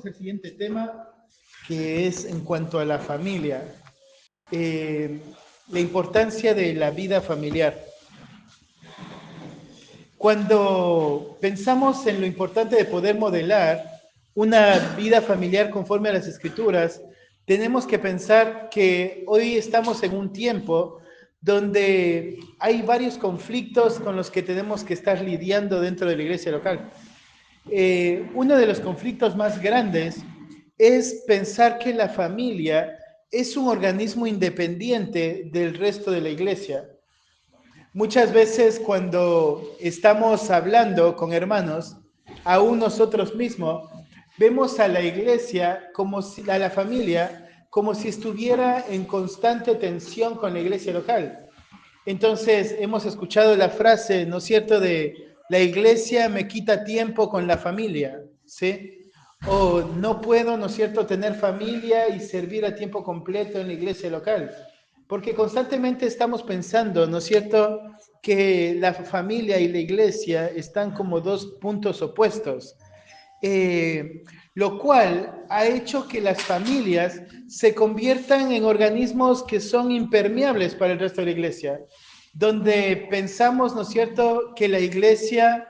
al siguiente tema, que es en cuanto a la familia. La importancia de la vida familiar. Cuando pensamos en lo importante de poder modelar una vida familiar conforme a las Escrituras, tenemos que pensar que hoy estamos en un tiempo donde hay varios conflictos con los que tenemos que estar lidiando dentro de la iglesia local. Uno de los conflictos más grandes es pensar que la familia es un organismo independiente del resto de la iglesia. Muchas veces cuando estamos hablando con hermanos, aún nosotros mismos, vemos a la iglesia como si, a la familia, como si estuviera en constante tensión con la iglesia local. Entonces hemos escuchado la frase, ¿no es cierto?, de la iglesia me quita tiempo con la familia, ¿sí? O no puedo, ¿no es cierto?, tener familia y servir a tiempo completo en la iglesia local. Porque constantemente estamos pensando, ¿no es cierto?, que la familia y la iglesia están como dos puntos opuestos. Lo cual ha hecho que las familias se conviertan en organismos que son impermeables para el resto de la iglesia, donde pensamos, ¿no es cierto?, que la iglesia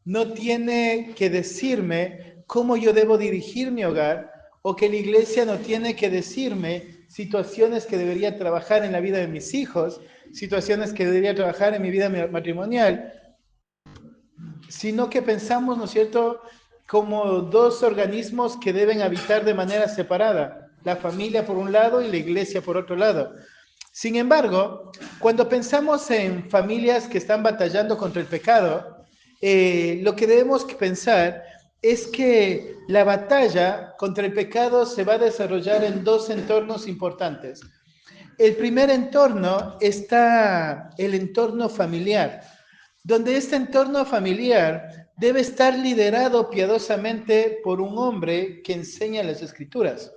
no tiene que decirme cómo yo debo dirigir mi hogar, o que la iglesia no tiene que decirme situaciones que debería trabajar en la vida de mis hijos, situaciones que debería trabajar en mi vida matrimonial, sino que pensamos, ¿no es cierto?, como dos organismos que deben habitar de manera separada, la familia por un lado y la iglesia por otro lado. Sin embargo, cuando pensamos en familias que están batallando contra el pecado, lo que debemos pensar es que la batalla contra el pecado se va a desarrollar en dos entornos importantes. El primer entorno está el entorno familiar, donde este entorno familiar debe estar liderado piadosamente por un hombre que enseña las Escrituras.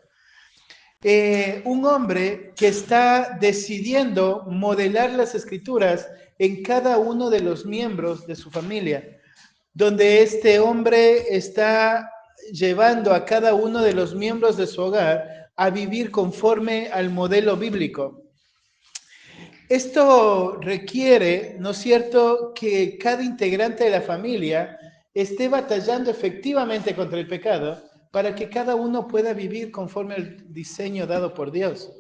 Un hombre que está decidiendo modelar las Escrituras en cada uno de los miembros de su familia, donde este hombre está llevando a cada uno de los miembros de su hogar a vivir conforme al modelo bíblico. Esto requiere, ¿no es cierto?, que cada integrante de la familia esté batallando efectivamente contra el pecado para que cada uno pueda vivir conforme al diseño dado por Dios.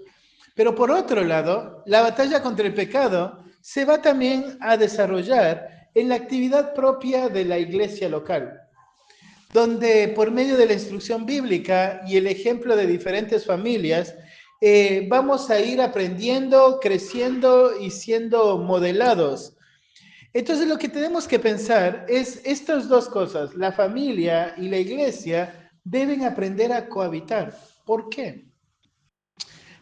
Pero por otro lado, la batalla contra el pecado se va también a desarrollar en la actividad propia de la iglesia local, donde por medio de la instrucción bíblica y el ejemplo de diferentes familias, vamos a ir aprendiendo, creciendo y siendo modelados. Entonces lo que tenemos que pensar es estas dos cosas, la familia y la iglesia deben aprender a cohabitar. ¿Por qué?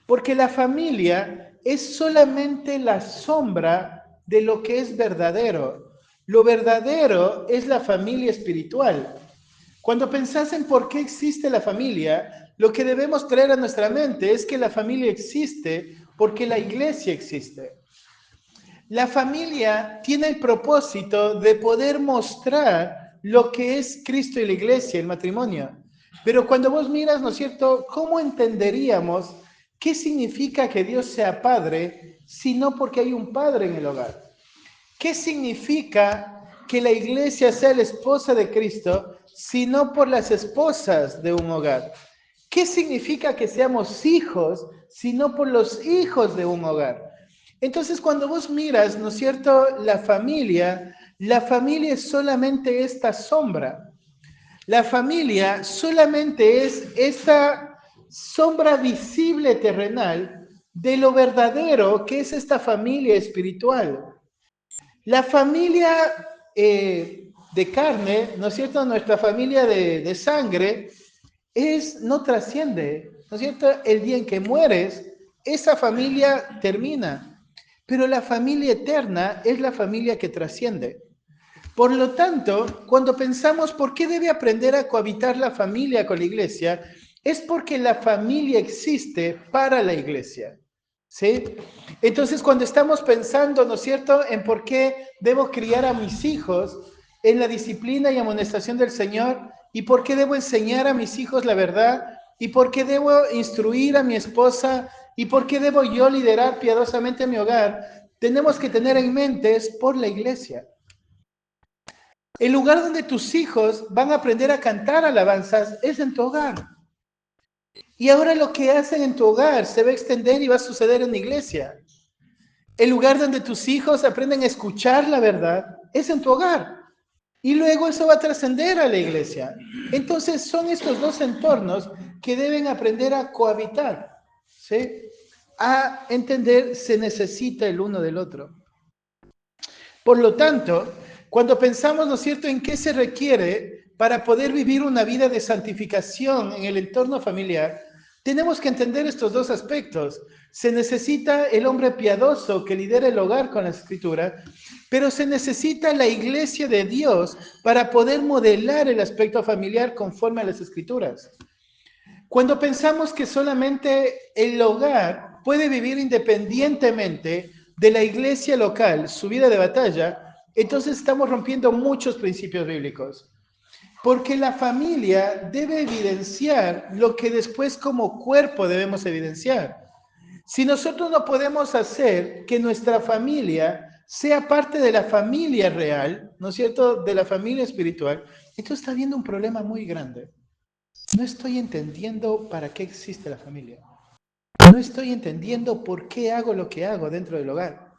Porque la familia es solamente la sombra de lo que es verdadero. Lo verdadero es la familia espiritual. Cuando pensás en por qué existe la familia, lo que debemos traer a nuestra mente es que la familia existe porque la iglesia existe. La familia tiene el propósito de poder mostrar lo que es Cristo y la iglesia, el matrimonio. Pero cuando vos miras, ¿no es cierto?, ¿cómo entenderíamos qué significa que Dios sea padre si no porque hay un padre en el hogar? ¿Qué significa que la iglesia sea la esposa de Cristo, sino por las esposas de un hogar? ¿Qué significa que seamos hijos, sino por los hijos de un hogar? Entonces, cuando vos miras, ¿no es cierto?, la familia es solamente esta sombra. La familia solamente es esta sombra visible terrenal de lo verdadero que es esta familia espiritual. La familia de carne, ¿no es cierto?, nuestra familia de sangre, no trasciende, ¿no es cierto? El día en que mueres, esa familia termina, pero la familia eterna es la familia que trasciende. Por lo tanto, cuando pensamos por qué debe aprender a cohabitar la familia con la iglesia, es porque la familia existe para la iglesia. ¿Sí? Entonces, cuando estamos pensando, ¿no es cierto?, en por qué debo criar a mis hijos en la disciplina y amonestación del Señor, ¿Y por qué debo enseñar a mis hijos la verdad? ¿Y por qué debo instruir a mi esposa? ¿Y por qué debo yo liderar piadosamente mi hogar? Tenemos que tener en mente es por la iglesia. El lugar donde tus hijos van a aprender a cantar alabanzas es en tu hogar. Y ahora lo que hacen en tu hogar se va a extender y va a suceder en la iglesia. El lugar donde tus hijos aprenden a escuchar la verdad es en tu hogar. Y luego eso va a trascender a la iglesia. Entonces son estos dos entornos que deben aprender a cohabitar, ¿sí? A entender, se necesita el uno del otro. Por lo tanto, cuando pensamos, ¿no es cierto?, en qué se requiere para poder vivir una vida de santificación en el entorno familiar, tenemos que entender estos dos aspectos. Se necesita el hombre piadoso que lidera el hogar con la escritura, pero se necesita la iglesia de Dios para poder modelar el aspecto familiar conforme a las escrituras. Cuando pensamos que solamente el hogar puede vivir independientemente de la iglesia local, su vida de batalla, entonces estamos rompiendo muchos principios bíblicos. Porque la familia debe evidenciar lo que después como cuerpo debemos evidenciar. Si nosotros no podemos hacer que nuestra familia sea parte de la familia real, ¿no es cierto?, de la familia espiritual, entonces está habiendo un problema muy grande. No estoy entendiendo para qué existe la familia. No estoy entendiendo por qué hago lo que hago dentro del hogar.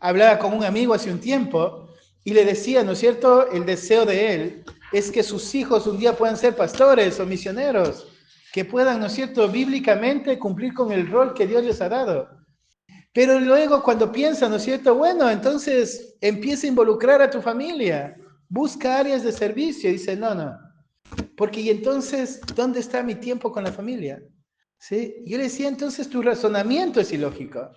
Hablaba con un amigo hace un tiempo y le decía, ¿no es cierto?, el deseo de él es que sus hijos un día puedan ser pastores o misioneros, que puedan, ¿no es cierto?, bíblicamente cumplir con el rol que Dios les ha dado. Pero luego cuando piensa, ¿no es cierto?, bueno, entonces empieza a involucrar a tu familia, busca áreas de servicio y dice, no, porque y entonces, ¿dónde está mi tiempo con la familia? ¿Sí? Yo le decía, entonces tu razonamiento es ilógico.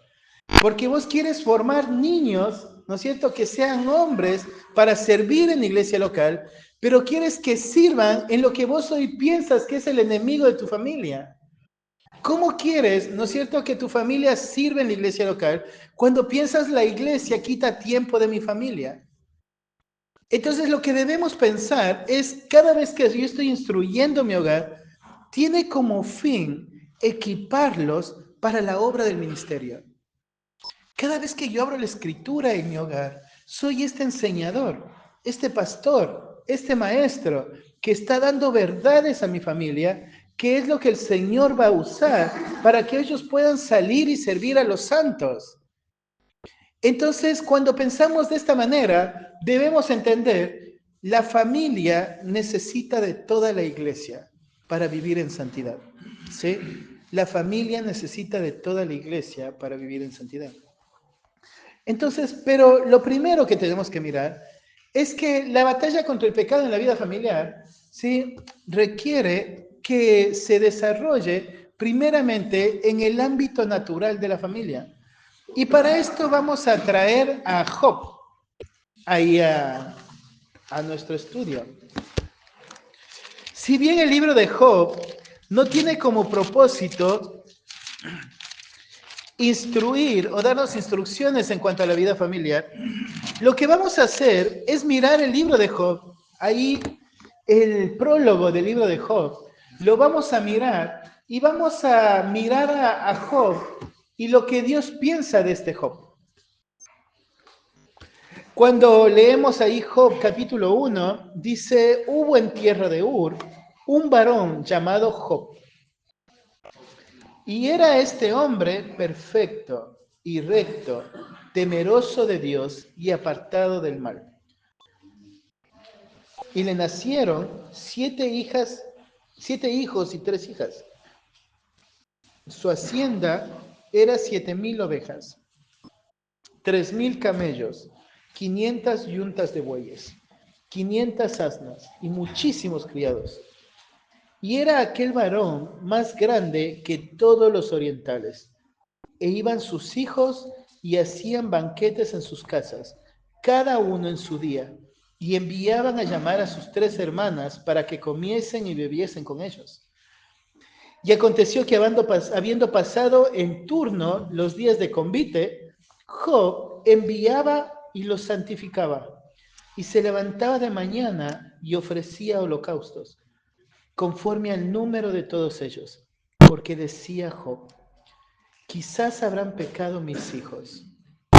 Porque vos quieres formar niños, ¿no es cierto?, que sean hombres para servir en la iglesia local, pero quieres que sirvan en lo que vos hoy piensas que es el enemigo de tu familia. ¿Cómo quieres, no es cierto, que tu familia sirva en la iglesia local cuando piensas la iglesia quita tiempo de mi familia? Entonces lo que debemos pensar es, cada vez que yo estoy instruyendo mi hogar, tiene como fin equiparlos para la obra del ministerio. Cada vez que yo abro la escritura en mi hogar, soy este enseñador, este pastor, este maestro que está dando verdades a mi familia, que es lo que el Señor va a usar para que ellos puedan salir y servir a los santos. Entonces, cuando pensamos de esta manera, debemos entender, la familia necesita de toda la iglesia para vivir en santidad. ¿Sí? La familia necesita de toda la iglesia para vivir en santidad. Entonces, pero lo primero que tenemos que mirar es que la batalla contra el pecado en la vida familiar, ¿sí?, requiere que se desarrolle primeramente en el ámbito natural de la familia. Y para esto vamos a traer a Job ahí a nuestro estudio. Si bien el libro de Job no tiene como propósito instruir o darnos instrucciones en cuanto a la vida familiar, lo que vamos a hacer es mirar el libro de Job, ahí el prólogo del libro de Job, lo vamos a mirar y vamos a mirar a Job y lo que Dios piensa de este Job. Cuando leemos ahí Job capítulo 1, dice, hubo en tierra de Ur un varón llamado Job. Y era este hombre perfecto y recto, temeroso de Dios y apartado del mal. Y le nacieron 7 hijos y 3 hijas. Su hacienda era 7,000 ovejas, 3,000 camellos, 500 yuntas de bueyes, 500 asnas y muchísimos criados. Y era aquel varón más grande que todos los orientales. E iban sus hijos y hacían banquetes en sus casas, cada uno en su día, y enviaban a llamar a sus 3 hermanas para que comiesen y bebiesen con ellos. Y aconteció que habiendo pasado en turno los días de convite, Job enviaba y los santificaba, y se levantaba de mañana y ofrecía holocaustos, conforme al número de todos ellos, porque decía Job: quizás habrán pecado mis hijos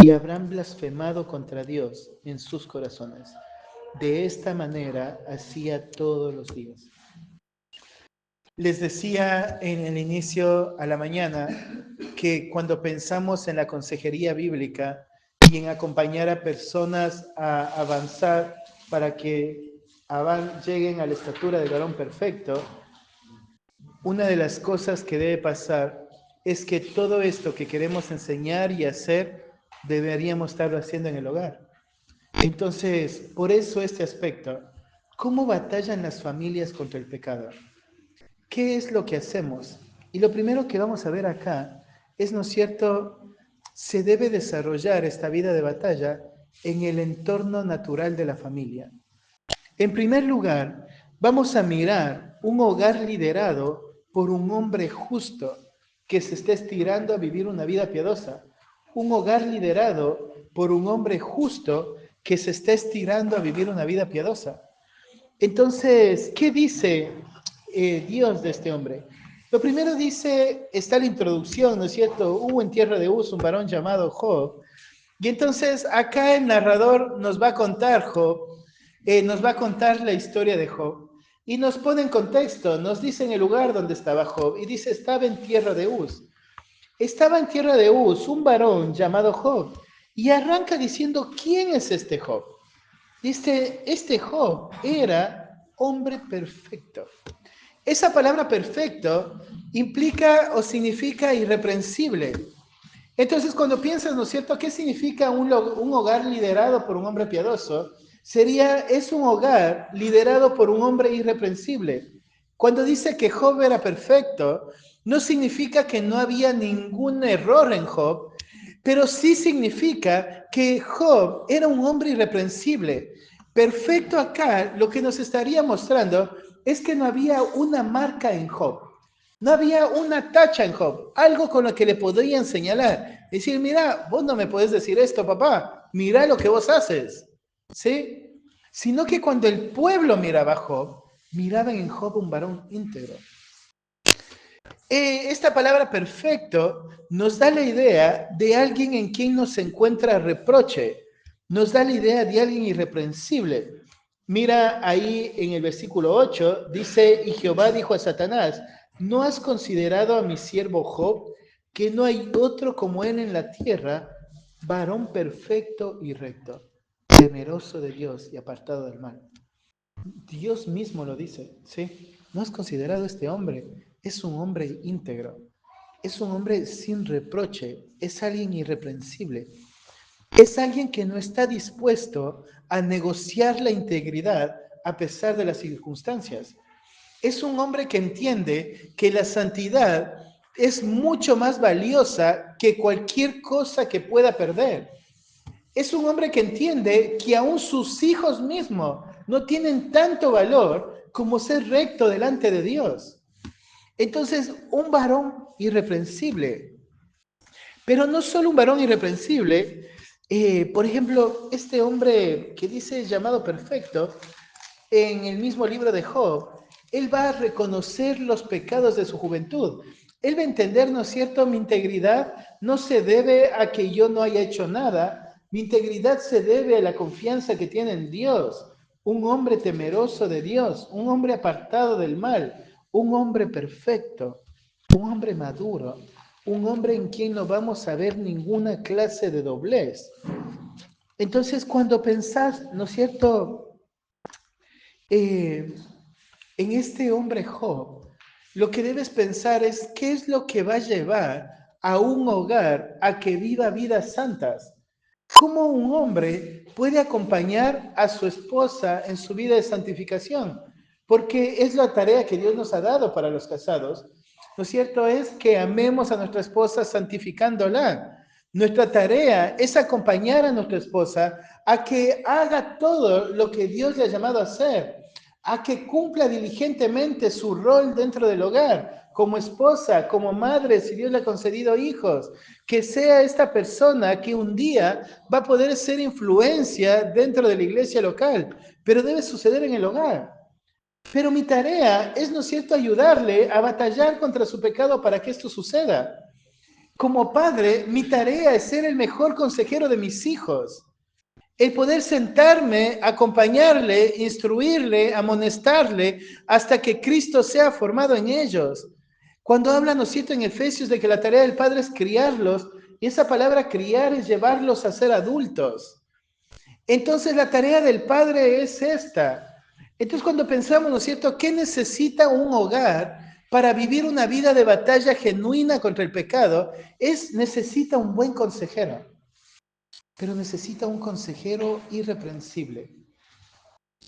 y habrán blasfemado contra Dios en sus corazones. De esta manera hacía todos los días. Les decía en el inicio a la mañana que cuando pensamos en la consejería bíblica y en acompañar a personas a avanzar para que lleguen a la estatura del varón perfecto, una de las cosas que debe pasar es que todo esto que queremos enseñar y hacer, deberíamos estarlo haciendo en el hogar. Entonces, por eso este aspecto, ¿cómo batallan las familias contra el pecado? ¿Qué es lo que hacemos? Y lo primero que vamos a ver acá es, ¿no es cierto?, se debe desarrollar esta vida de batalla en el entorno natural de la familia. En primer lugar, vamos a mirar un hogar liderado por un hombre justo que se está estirando a vivir una vida piadosa. Un hogar liderado por un hombre justo que se está estirando a vivir una vida piadosa. Entonces, ¿qué dice Dios de este hombre? Lo primero dice, está la introducción, ¿no es cierto? Hubo en tierra de Uz un varón llamado Job. Y entonces acá el narrador nos va a contar nos va a contar la historia de Job. Y nos pone en contexto, nos dice en el lugar donde estaba Job. Y dice, estaba en tierra de Uz. Estaba en tierra de Uz un varón llamado Job. Y arranca diciendo, ¿quién es este Job? Dice, este Job era hombre perfecto. Esa palabra perfecto implica o significa irreprensible. Entonces, cuando piensas, ¿no es cierto?, ¿qué significa un hogar liderado por un hombre piadoso? Es un hogar liderado por un hombre irreprensible. Cuando dice que Job era perfecto, no significa que no había ningún error en Job, pero sí significa que Job era un hombre irreprensible. Perfecto acá, lo que nos estaría mostrando es que no había una marca en Job. No había una tacha en Job, algo con lo que le podrían señalar. Decir, mira, vos no me podés decir esto, papá, mira lo que vos haces. ¿Sí? Sino que cuando el pueblo miraba a Job, miraban en Job un varón íntegro. Esta palabra perfecto nos da la idea de alguien en quien no se encuentra reproche, nos da la idea de alguien irreprensible. Mira ahí en el versículo 8, dice, y Jehová dijo a Satanás, ¿no has considerado a mi siervo Job, que no hay otro como él en la tierra, varón perfecto y recto, temeroso de Dios y apartado del mal? Dios mismo lo dice, ¿sí? ¿No has considerado a este hombre? Es un hombre íntegro, es un hombre sin reproche, es alguien irreprensible, es alguien que no está dispuesto a negociar la integridad a pesar de las circunstancias. Es un hombre que entiende que la santidad es mucho más valiosa que cualquier cosa que pueda perder. Es un hombre que entiende que aún sus hijos mismos no tienen tanto valor como ser recto delante de Dios. Entonces, un varón irreprensible. Pero no solo un varón irreprensible, por ejemplo, este hombre que dice llamado perfecto, en el mismo libro de Job, él va a reconocer los pecados de su juventud. Él va a entender, ¿no es cierto?, mi integridad no se debe a que yo no haya hecho nada, mi integridad se debe a la confianza que tiene en Dios, un hombre temeroso de Dios, un hombre apartado del mal, un hombre perfecto, un hombre maduro, un hombre en quien no vamos a ver ninguna clase de doblez. Entonces, cuando pensás, ¿no es cierto?, en este hombre Job, lo que debes pensar es qué es lo que va a llevar a un hogar a que viva vidas santas. ¿Cómo un hombre puede acompañar a su esposa en su vida de santificación? Porque es la tarea que Dios nos ha dado para los casados. Lo cierto es que amemos a nuestra esposa santificándola. Nuestra tarea es acompañar a nuestra esposa a que haga todo lo que Dios le ha llamado a hacer, a que cumpla diligentemente su rol dentro del hogar, como esposa, como madre, si Dios le ha concedido hijos, que sea esta persona que un día va a poder ser influencia dentro de la iglesia local, pero debe suceder en el hogar. Pero mi tarea es, ¿no es cierto?, ayudarle a batallar contra su pecado para que esto suceda. Como padre, mi tarea es ser el mejor consejero de mis hijos. El poder sentarme, acompañarle, instruirle, amonestarle, hasta que Cristo sea formado en ellos. Cuando habla, ¿no es cierto?, en Efesios de que la tarea del Padre es criarlos, y esa palabra criar es llevarlos a ser adultos. Entonces la tarea del Padre es esta. Entonces cuando pensamos, ¿no es cierto?, ¿qué necesita un hogar para vivir una vida de batalla genuina contra el pecado? Necesita un buen consejero, pero necesita un consejero irreprensible.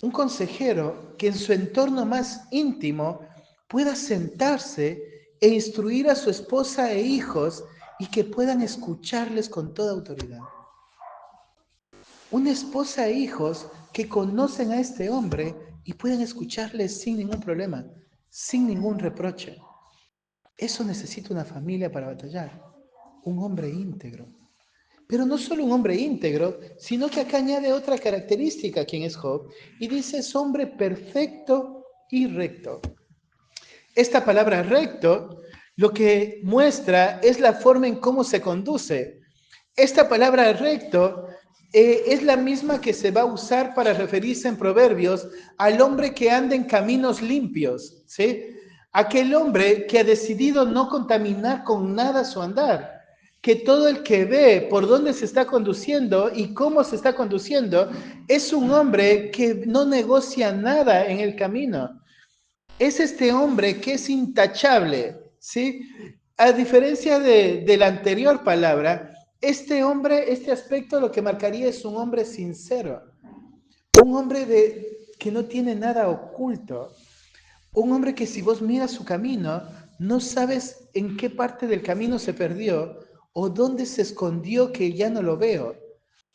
Un consejero que en su entorno más íntimo pueda sentarse e instruir a su esposa e hijos y que puedan escucharles con toda autoridad. Una esposa e hijos que conocen a este hombre y pueden escucharles sin ningún problema, sin ningún reproche. Eso necesita una familia para batallar, un hombre íntegro. Pero no solo un hombre íntegro, sino que acá añade otra característica quien es Job, y dice es hombre perfecto y recto. Esta palabra recto lo que muestra es la forma en cómo se conduce. Esta palabra recto es la misma que se va a usar para referirse en Proverbios al hombre que anda en caminos limpios, ¿sí? Aquel hombre que ha decidido no contaminar con nada su andar, que todo el que ve por dónde se está conduciendo y cómo se está conduciendo es un hombre que no negocia nada en el camino. Es este hombre que es intachable, ¿sí? A diferencia de la anterior palabra, este hombre, este aspecto lo que marcaría es un hombre sincero, un hombre que no tiene nada oculto, un hombre que si vos miras su camino, no sabes en qué parte del camino se perdió o dónde se escondió que ya no lo veo.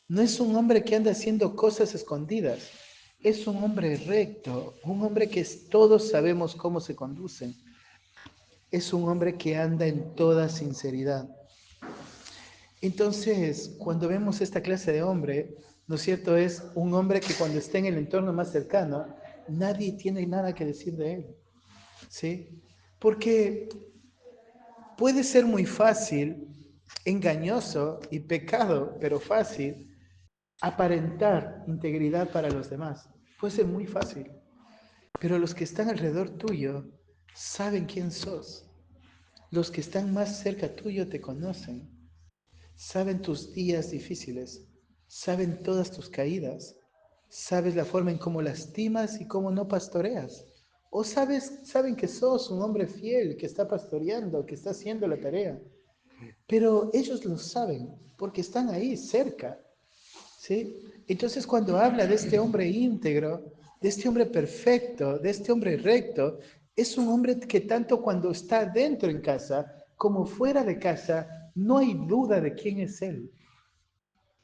No es un hombre que anda haciendo cosas escondidas. Es un hombre recto, un hombre que todos sabemos cómo se conducen. Es un hombre que anda en toda sinceridad. Entonces, cuando vemos esta clase de hombre, ¿no es cierto? Es un hombre que cuando está en el entorno más cercano, nadie tiene nada que decir de él, ¿sí? Porque puede ser muy fácil, engañoso y pecado, pero fácil, aparentar integridad para los demás. Puede ser muy fácil, pero los que están alrededor tuyo saben quién sos. Los que están más cerca tuyo te conocen, saben tus días difíciles, saben todas tus caídas, sabes la forma en cómo lastimas y cómo no pastoreas. O saben que sos un hombre fiel, que está pastoreando, que está haciendo la tarea. Pero ellos lo saben porque están ahí cerca, ¿sí? Entonces cuando habla de este hombre íntegro, de este hombre perfecto, de este hombre recto, es un hombre que tanto cuando está dentro en casa como fuera de casa, no hay duda de quién es él.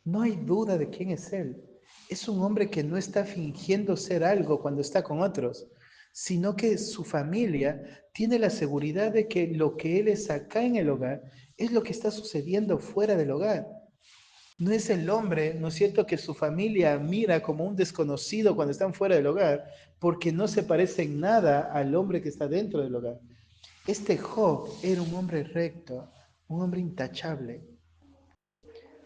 No hay duda de quién es él. Es un hombre que no está fingiendo ser algo cuando está con otros, sino que su familia tiene la seguridad de que lo que él es acá en el hogar es lo que está sucediendo fuera del hogar. No es el hombre, ¿no es cierto?, que su familia mira como un desconocido cuando están fuera del hogar, porque no se parece en nada al hombre que está dentro del hogar. Este Job era un hombre recto, un hombre intachable.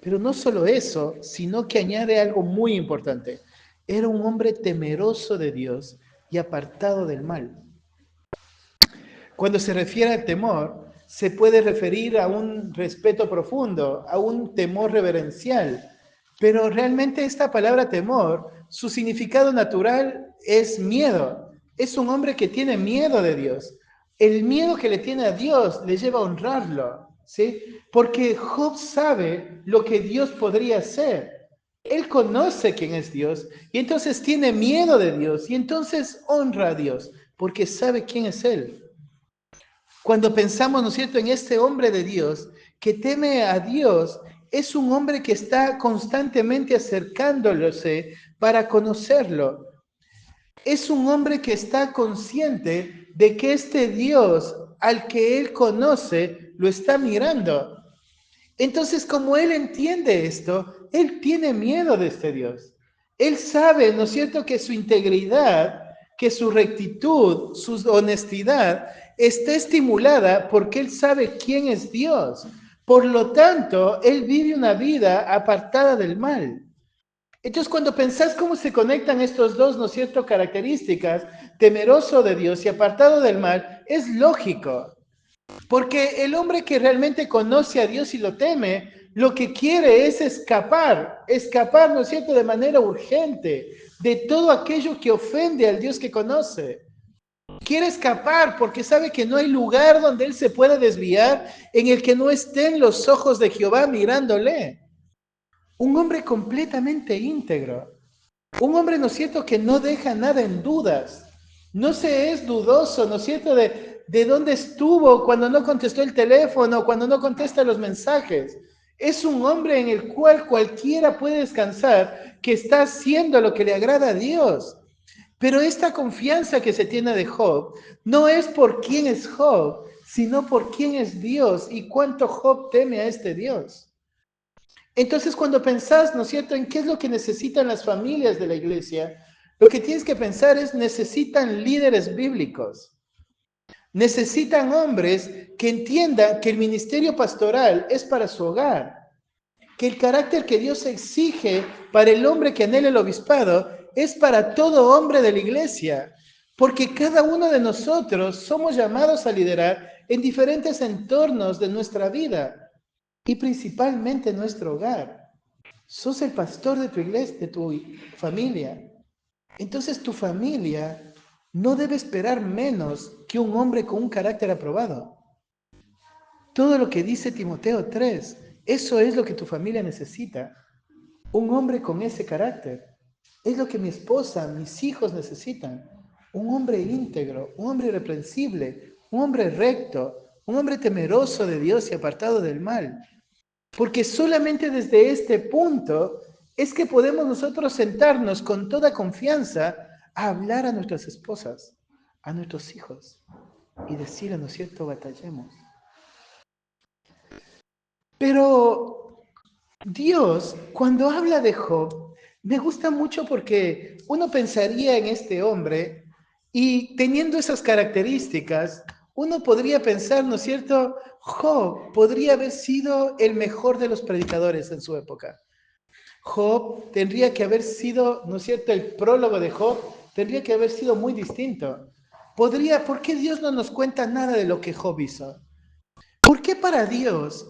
Pero no solo eso, sino que añade algo muy importante. Era un hombre temeroso de Dios y apartado del mal. Cuando se refiere al temor, se puede referir a un respeto profundo, a un temor reverencial. Pero realmente esta palabra temor, su significado natural es miedo. Es un hombre que tiene miedo de Dios. El miedo que le tiene a Dios le lleva a honrarlo, ¿sí? Porque Job sabe lo que Dios podría hacer. Él conoce quién es Dios y entonces tiene miedo de Dios y entonces honra a Dios porque sabe quién es Él. Cuando pensamos, ¿no es cierto?, en este hombre de Dios que teme a Dios, es un hombre que está constantemente acercándose para conocerlo. Es un hombre que está consciente de que este Dios al que él conoce lo está mirando. Entonces, como él entiende esto, él tiene miedo de este Dios. Él sabe, ¿no es cierto?, que su integridad, que su rectitud, su honestidad está estimulada porque él sabe quién es Dios. Por lo tanto, él vive una vida apartada del mal. Entonces, cuando pensás cómo se conectan estos dos, ¿no es cierto?, características, temeroso de Dios y apartado del mal, es lógico. Porque el hombre que realmente conoce a Dios y lo teme, lo que quiere es escapar, ¿no es cierto?, de manera urgente de todo aquello que ofende al Dios que conoce. Quiere escapar porque sabe que no hay lugar donde él se pueda desviar en el que no estén los ojos de Jehová mirándole. Un hombre completamente íntegro. Un hombre, ¿no es cierto?, que no deja nada en dudas. No se es dudoso, ¿no es cierto?, de dónde estuvo cuando no contestó el teléfono, cuando no contesta los mensajes. Es un hombre en el cual cualquiera puede descansar que está haciendo lo que le agrada a Dios. Pero esta confianza que se tiene de Job no es por quién es Job, sino por quién es Dios y cuánto Job teme a este Dios. Entonces, cuando pensás, ¿no es cierto?, en qué es lo que necesitan las familias de la iglesia, lo que tienes que pensar es, necesitan líderes bíblicos. Necesitan hombres que entiendan que el ministerio pastoral es para su hogar, que el carácter que Dios exige para el hombre que anhela el obispado es para todo hombre de la iglesia, porque cada uno de nosotros somos llamados a liderar en diferentes entornos de nuestra vida y principalmente en nuestro hogar. Sos el pastor de tu iglesia, de tu familia. Entonces tu familia no debe esperar menos que un hombre con un carácter aprobado. Todo lo que dice Timoteo 3, eso es lo que tu familia necesita. Un hombre con ese carácter. Es lo que mi esposa, mis hijos necesitan. Un hombre íntegro, un hombre irreprensible, un hombre recto, un hombre temeroso de Dios y apartado del mal. Porque solamente desde este punto es que podemos nosotros sentarnos con toda confianza a hablar a nuestras esposas, a nuestros hijos y decirle, ¿no es cierto?, batallemos. Pero Dios, cuando habla de Job, me gusta mucho porque uno pensaría en este hombre y teniendo esas características, uno podría pensar, ¿no es cierto?, Job podría haber sido el mejor de los predicadores en su época. Job tendría que haber sido, ¿no es cierto?, el prólogo de Job tendría que haber sido muy distinto. ¿Por qué Dios no nos cuenta nada de lo que Job hizo? ¿Por qué para Dios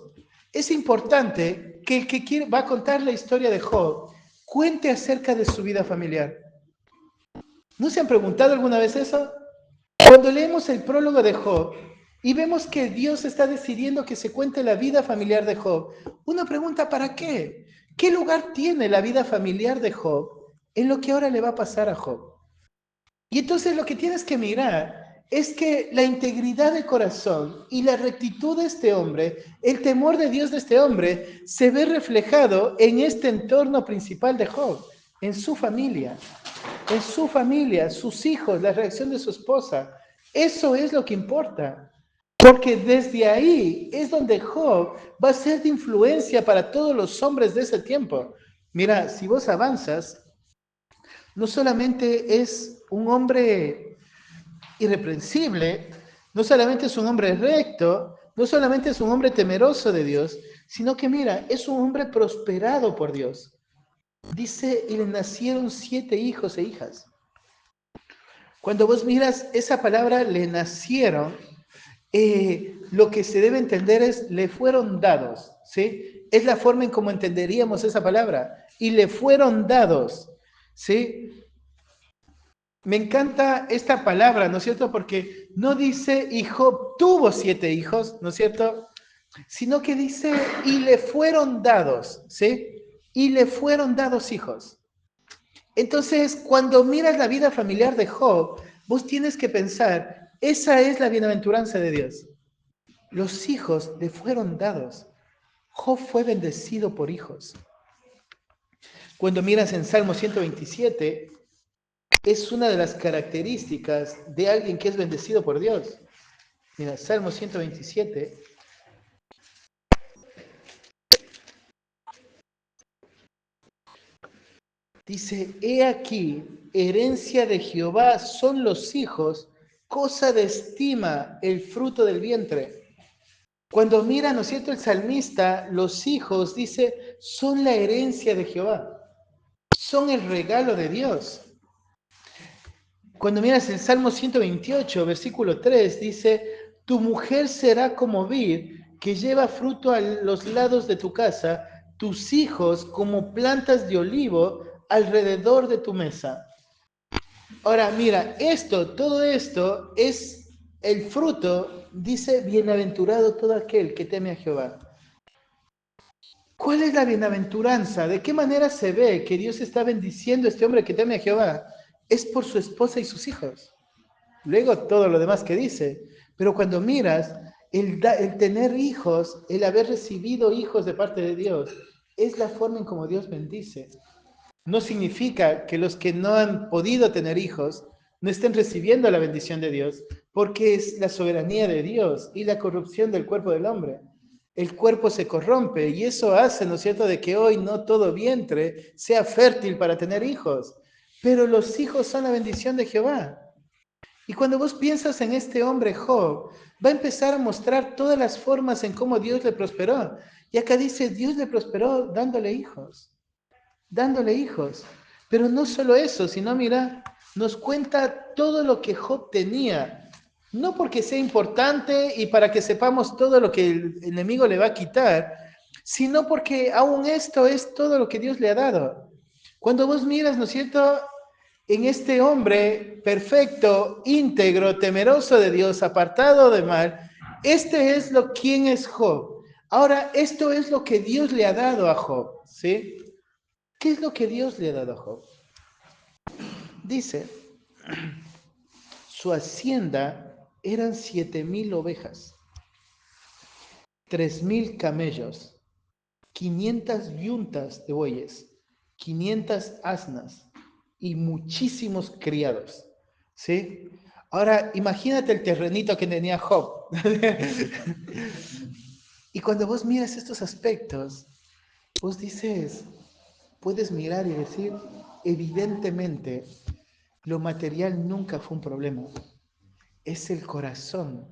es importante que el que va a contar la historia de Job cuente acerca de su vida familiar? ¿No se han preguntado alguna vez eso? Cuando leemos el prólogo de Job y vemos que Dios está decidiendo que se cuente la vida familiar de Job, uno pregunta, ¿para qué? ¿Qué lugar tiene la vida familiar de Job en lo que ahora le va a pasar a Job? Y entonces lo que tienes que mirar es que la integridad de corazón y la rectitud de este hombre, el temor de Dios de este hombre, se ve reflejado en este entorno principal de Job, en su familia, sus hijos, la reacción de su esposa. Eso es lo que importa. Porque desde ahí es donde Job va a ser de influencia para todos los hombres de ese tiempo. Mira, si vos avanzas, no solamente es un hombre irreprensible, no solamente es un hombre recto, no solamente es un hombre temeroso de Dios, sino que mira, es un hombre prosperado por Dios. Dice, y le nacieron 7 hijos e hijas. Cuando vos miras esa palabra, le nacieron, lo que se debe entender es, le fueron dados, ¿sí? Es la forma en cómo entenderíamos esa palabra. Y le fueron dados, ¿sí? Me encanta esta palabra, ¿no es cierto? Porque no dice, y Job tuvo 7 hijos, ¿no es cierto? Sino que dice, y le fueron dados, ¿sí? Y le fueron dados hijos. Entonces, cuando miras la vida familiar de Job, vos tienes que pensar, esa es la bienaventuranza de Dios. Los hijos le fueron dados. Job fue bendecido por hijos. Cuando miras en Salmo 127, es una de las características de alguien que es bendecido por Dios. Mira, Salmo 127. Dice, he aquí, herencia de Jehová son los hijos, cosa de estima el fruto del vientre. Cuando mira, ¿no es cierto?, el salmista, los hijos, dice, son la herencia de Jehová, son el regalo de Dios. Cuando miras el Salmo 128, versículo 3, dice, tu mujer será como vid que lleva fruto a los lados de tu casa, tus hijos como plantas de olivo alrededor de tu mesa. Ahora, mira, todo esto es el fruto, dice, bienaventurado todo aquel que teme a Jehová. ¿Cuál es la bienaventuranza? ¿De qué manera se ve que Dios está bendiciendo a este hombre que teme a Jehová? Es por su esposa y sus hijos. Luego todo lo demás que dice. Pero cuando miras, el tener hijos, el haber recibido hijos de parte de Dios, es la forma en cómo Dios bendice. No significa que los que no han podido tener hijos no estén recibiendo la bendición de Dios, porque es la soberanía de Dios y la corrupción del cuerpo del hombre. El cuerpo se corrompe y eso hace, ¿no es cierto?, de que hoy no todo vientre sea fértil para tener hijos. Pero los hijos son la bendición de Jehová. Y cuando vos piensas en este hombre Job, va a empezar a mostrar todas las formas en cómo Dios le prosperó. Y acá dice, Dios le prosperó dándole hijos. Dándole hijos. Pero no solo eso, sino mira, nos cuenta todo lo que Job tenía. No porque sea importante y para que sepamos todo lo que el enemigo le va a quitar, sino porque aún esto es todo lo que Dios le ha dado. Cuando vos miras, ¿no es cierto?, en este hombre perfecto, íntegro, temeroso de Dios, apartado de mal, quién es Job. Ahora, esto es lo que Dios le ha dado a Job, ¿sí? ¿Qué es lo que Dios le ha dado a Job? Dice, su hacienda eran 7,000 ovejas, 3,000 camellos, 500 yuntas de bueyes, 500 asnas y muchísimos criados. ¿Sí? Ahora, imagínate el terrenito que tenía Job. Y cuando vos miras estos aspectos, vos dices, puedes mirar y decir, evidentemente, lo material nunca fue un problema. Es el corazón.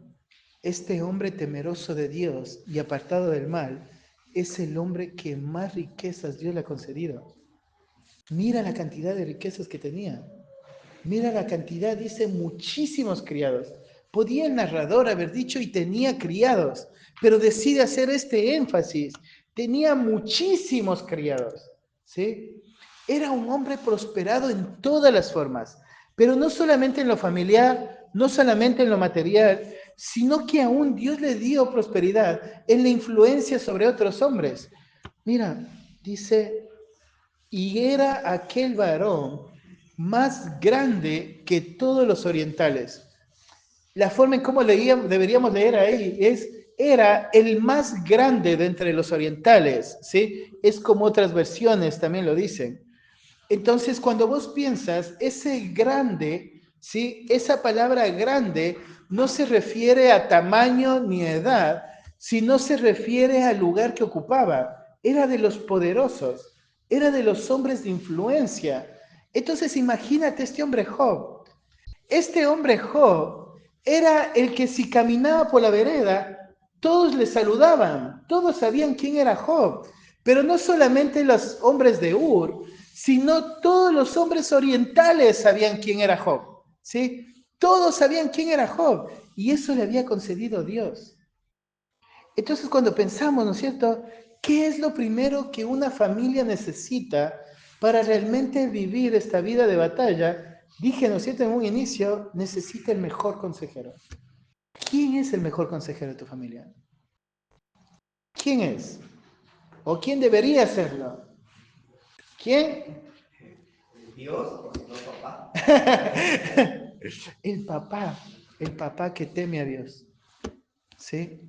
Este hombre temeroso de Dios y apartado del mal es el hombre que más riquezas Dios le ha concedido. Mira la cantidad de riquezas que tenía. Mira la cantidad, dice muchísimos criados. Podía el narrador haber dicho y tenía criados, pero decide hacer este énfasis. Tenía muchísimos criados, ¿sí? Era un hombre prosperado en todas las formas, pero no solamente en lo familiar, no solamente en lo material, sino que aún Dios le dio prosperidad en la influencia sobre otros hombres. Mira, dice, y era aquel varón más grande que todos los orientales. La forma en cómo deberíamos leer ahí es, era el más grande de entre los orientales, ¿sí? Es como otras versiones también lo dicen. Entonces, cuando vos piensas, ese grande, ¿sí? Esa palabra grande no se refiere a tamaño ni a edad, sino se refiere al lugar que ocupaba. Era de los poderosos, era de los hombres de influencia. Entonces, imagínate este hombre Job. Este hombre Job era el que si caminaba por la vereda, todos le saludaban, todos sabían quién era Job. Pero no solamente los hombres de Ur, sino todos los hombres orientales sabían quién era Job, ¿sí? Todos sabían quién era Job y eso le había concedido Dios. Entonces cuando pensamos, ¿no es cierto?, ¿qué es lo primero que una familia necesita para realmente vivir esta vida de batalla? Dije, ¿no es cierto?, en un inicio, necesita el mejor consejero. ¿Quién es el mejor consejero de tu familia? ¿Quién es? ¿O quién debería serlo? ¿Quién? Dios, no papá. El papá que teme a Dios, ¿sí?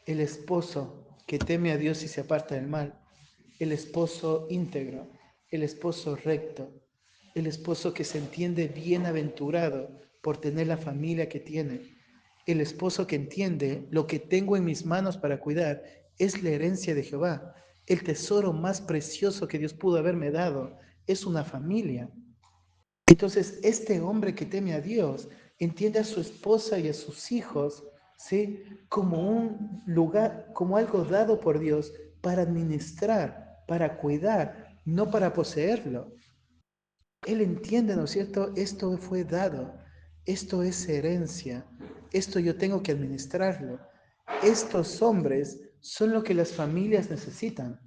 El esposo que teme a Dios y se aparta del mal, el esposo íntegro, el esposo recto. El esposo que se entiende bienaventurado por tener la familia que tiene. El esposo que entiende lo que tengo en mis manos para cuidar es la herencia de Jehová. El tesoro más precioso que Dios pudo haberme dado es una familia. Entonces, este hombre que teme a Dios entiende a su esposa y a sus hijos, ¿sí?, como un lugar, como algo dado por Dios para administrar, para cuidar, no para poseerlo. Él entiende, ¿no es cierto? Esto fue dado, esto es herencia, esto yo tengo que administrarlo. Estos hombres son lo que las familias necesitan.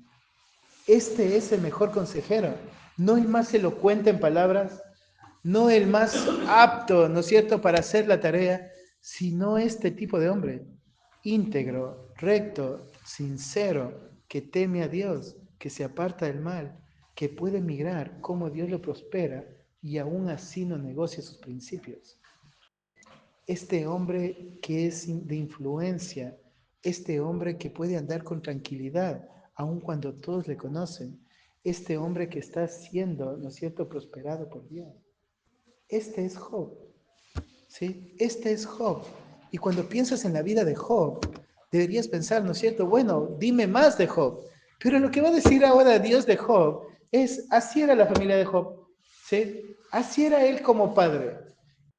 Este es el mejor consejero, no el más elocuente en palabras, no el más apto, ¿no es cierto?, para hacer la tarea, sino este tipo de hombre, íntegro, recto, sincero, que teme a Dios, que se aparta del mal, que puede mirar cómo Dios lo prospera y aún así no negocia sus principios. Este hombre que es de influencia, este hombre que puede andar con tranquilidad, aun cuando todos le conocen, este hombre que está siendo, ¿no es cierto?, prosperado por Dios. Este es Job, ¿sí? Este es Job. Y cuando piensas en la vida de Job, deberías pensar, ¿no es cierto? Bueno, dime más de Job. Pero lo que va a decir ahora Dios de Job es, así era la familia de Job, ¿sí? Así era él como padre.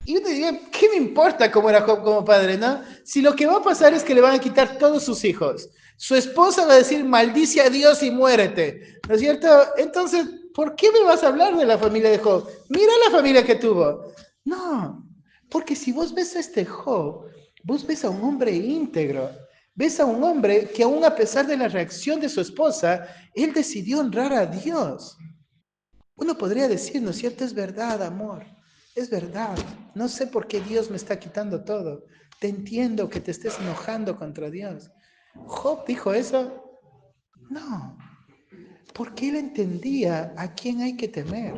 Y uno diría, ¿qué me importa cómo era Job como padre, no? Si lo que va a pasar es que le van a quitar todos sus hijos. Su esposa va a decir, maldice a Dios y muérete, ¿no es cierto? Entonces, ¿por qué me vas a hablar de la familia de Job? Mira la familia que tuvo. No, porque si vos ves a este Job, vos ves a un hombre íntegro, ves a un hombre que aún a pesar de la reacción de su esposa, él decidió honrar a Dios. Uno podría decir, ¿no es cierto? Es verdad, amor, es verdad. No sé por qué Dios me está quitando todo. Te entiendo que te estés enojando contra Dios. ¿Job dijo eso? No, porque él entendía a quién hay que temer.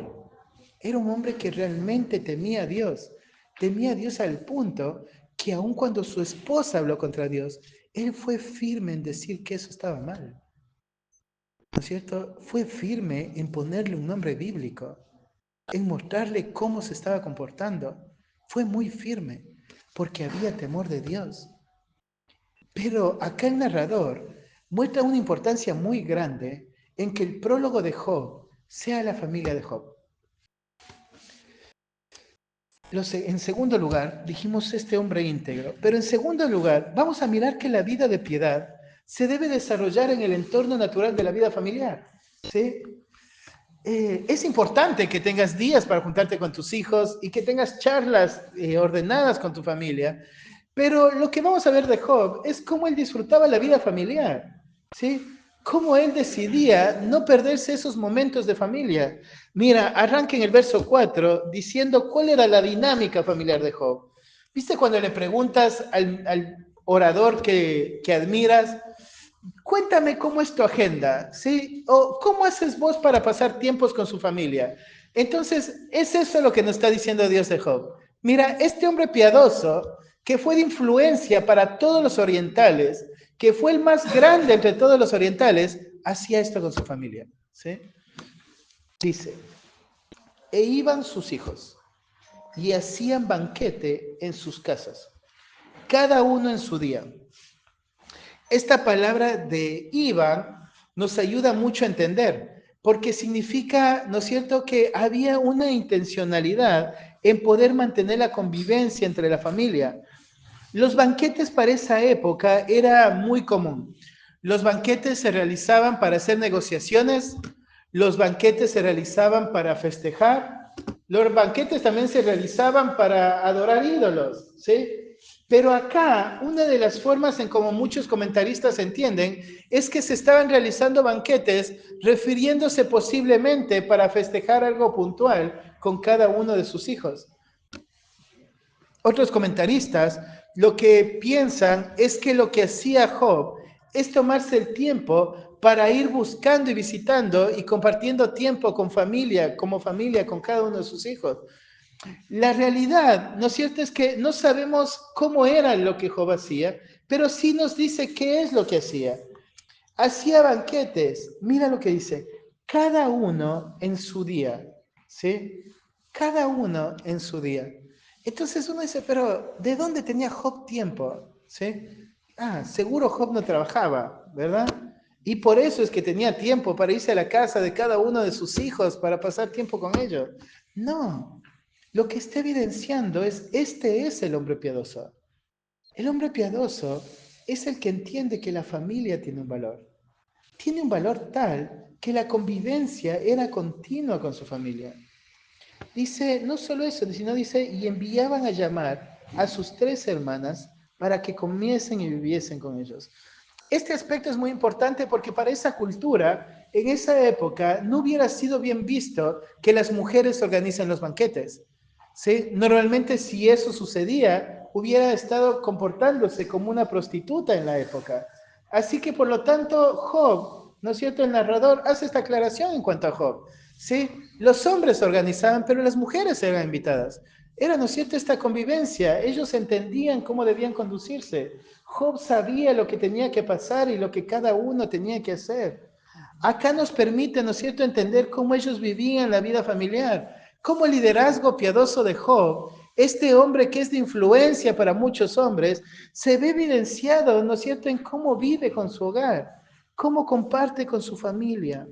Era un hombre que realmente temía a Dios. Temía a Dios al punto que aun cuando su esposa habló contra Dios, él fue firme en decir que eso estaba mal. ¿No es cierto? Fue firme en ponerle un nombre bíblico, en mostrarle cómo se estaba comportando. Fue muy firme, porque había temor de Dios. Pero acá el narrador muestra una importancia muy grande en que el prólogo de Job sea la familia de Job. En segundo lugar, dijimos este hombre íntegro, pero en segundo lugar, vamos a mirar que la vida de piedad se debe desarrollar en el entorno natural de la vida familiar, ¿sí? Es importante que tengas días para juntarte con tus hijos y que tengas charlas ordenadas con tu familia, pero lo que vamos a ver de Job es cómo él disfrutaba la vida familiar, ¿sí? Cómo él decidía no perderse esos momentos de familia. Mira, arranca en el verso 4 diciendo cuál era la dinámica familiar de Job. ¿Viste cuando le preguntas al orador que admiras, cuéntame cómo es tu agenda, ¿sí? O cómo haces vos para pasar tiempos con su familia? Entonces, es eso lo que nos está diciendo Dios de Job. Mira, este hombre piadoso, que fue de influencia para todos los orientales, que fue el más grande entre todos los orientales, hacía esto con su familia, ¿sí? Dice, e iban sus hijos y hacían banquete en sus casas, cada uno en su día. Esta palabra de iban nos ayuda mucho a entender, porque significa, ¿no es cierto?, que había una intencionalidad en poder mantener la convivencia entre la familia. Los banquetes para esa época era muy común. Los banquetes se realizaban para hacer negociaciones, los banquetes se realizaban para festejar, los banquetes también se realizaban para adorar ídolos, ¿sí? Pero acá, una de las formas en como muchos comentaristas entienden es que se estaban realizando banquetes refiriéndose posiblemente para festejar algo puntual con cada uno de sus hijos. Otros comentaristas lo que piensan es que lo que hacía Job es tomarse el tiempo para ir buscando y visitando y compartiendo tiempo con familia, como familia, con cada uno de sus hijos. La realidad, ¿no es cierto?, es que no sabemos cómo era lo que Job hacía, pero sí nos dice qué es lo que hacía. Hacía banquetes, mira lo que dice, cada uno en su día, ¿sí? cada uno en su día. Entonces uno dice, pero ¿de dónde tenía Job tiempo? ¿Sí? Seguro Job no trabajaba, ¿verdad? Y por eso es que tenía tiempo para irse a la casa de cada uno de sus hijos para pasar tiempo con ellos. No, lo que está evidenciando es, este es el hombre piadoso. El hombre piadoso es el que entiende que la familia tiene un valor. Tiene un valor tal que la convivencia era continua con su familia. Dice, no solo eso, sino dice, y enviaban a llamar a sus 3 hermanas para que comiesen y viviesen con ellos. Este aspecto es muy importante porque para esa cultura, en esa época, no hubiera sido bien visto que las mujeres organizan los banquetes. ¿Sí? Normalmente si eso sucedía, hubiera estado comportándose como una prostituta en la época. Así que por lo tanto, Job, ¿no es cierto? El narrador hace esta aclaración en cuanto a Job. ¿Sí? Los hombres organizaban, pero las mujeres eran invitadas. Era, ¿no es cierto?, esta convivencia. Ellos entendían cómo debían conducirse. Job sabía lo que tenía que pasar y lo que cada uno tenía que hacer. Acá nos permite, ¿no es cierto?, entender cómo ellos vivían la vida familiar. Cómo el liderazgo piadoso de Job, este hombre que es de influencia para muchos hombres, se ve evidenciado, ¿no es cierto?, en cómo vive con su hogar, cómo comparte con su familia.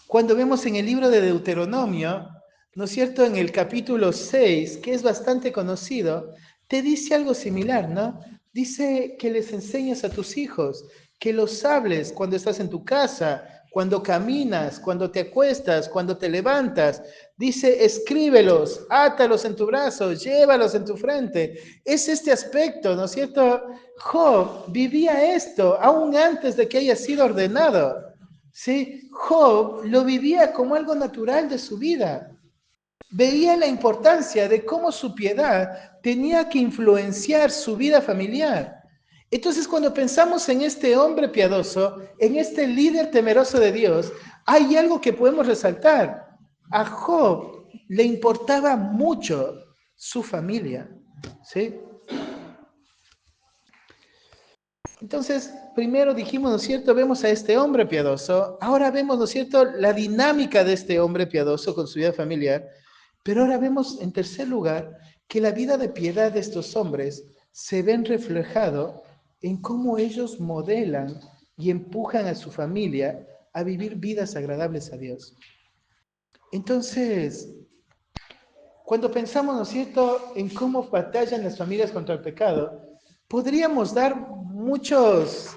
Cuando vemos en el libro de Deuteronomio, ¿no es cierto?, en el capítulo 6, que es bastante conocido, te dice algo similar, ¿no? Dice que les enseñes a tus hijos, que los hables cuando estás en tu casa, cuando caminas, cuando te acuestas, cuando te levantas. Dice, escríbelos, átalos en tu brazo, llévalos en tu frente. Es este aspecto, ¿no es cierto? Job vivía esto aún antes de que haya sido ordenado. ¿Sí? Job lo vivía como algo natural de su vida. Veía la importancia de cómo su piedad tenía que influenciar su vida familiar. Entonces, cuando pensamos en este hombre piadoso, en este líder temeroso de Dios, hay algo que podemos resaltar. A Job le importaba mucho su familia. ¿Sí? Entonces, primero dijimos, ¿no es cierto?, vemos a este hombre piadoso, ahora vemos, ¿no es cierto?, la dinámica de este hombre piadoso con su vida familiar, pero ahora vemos, en tercer lugar, que la vida de piedad de estos hombres se ven reflejado en cómo ellos modelan y empujan a su familia a vivir vidas agradables a Dios. Entonces, cuando pensamos, ¿no es cierto?, en cómo batallan las familias contra el pecado, podríamos dar muchos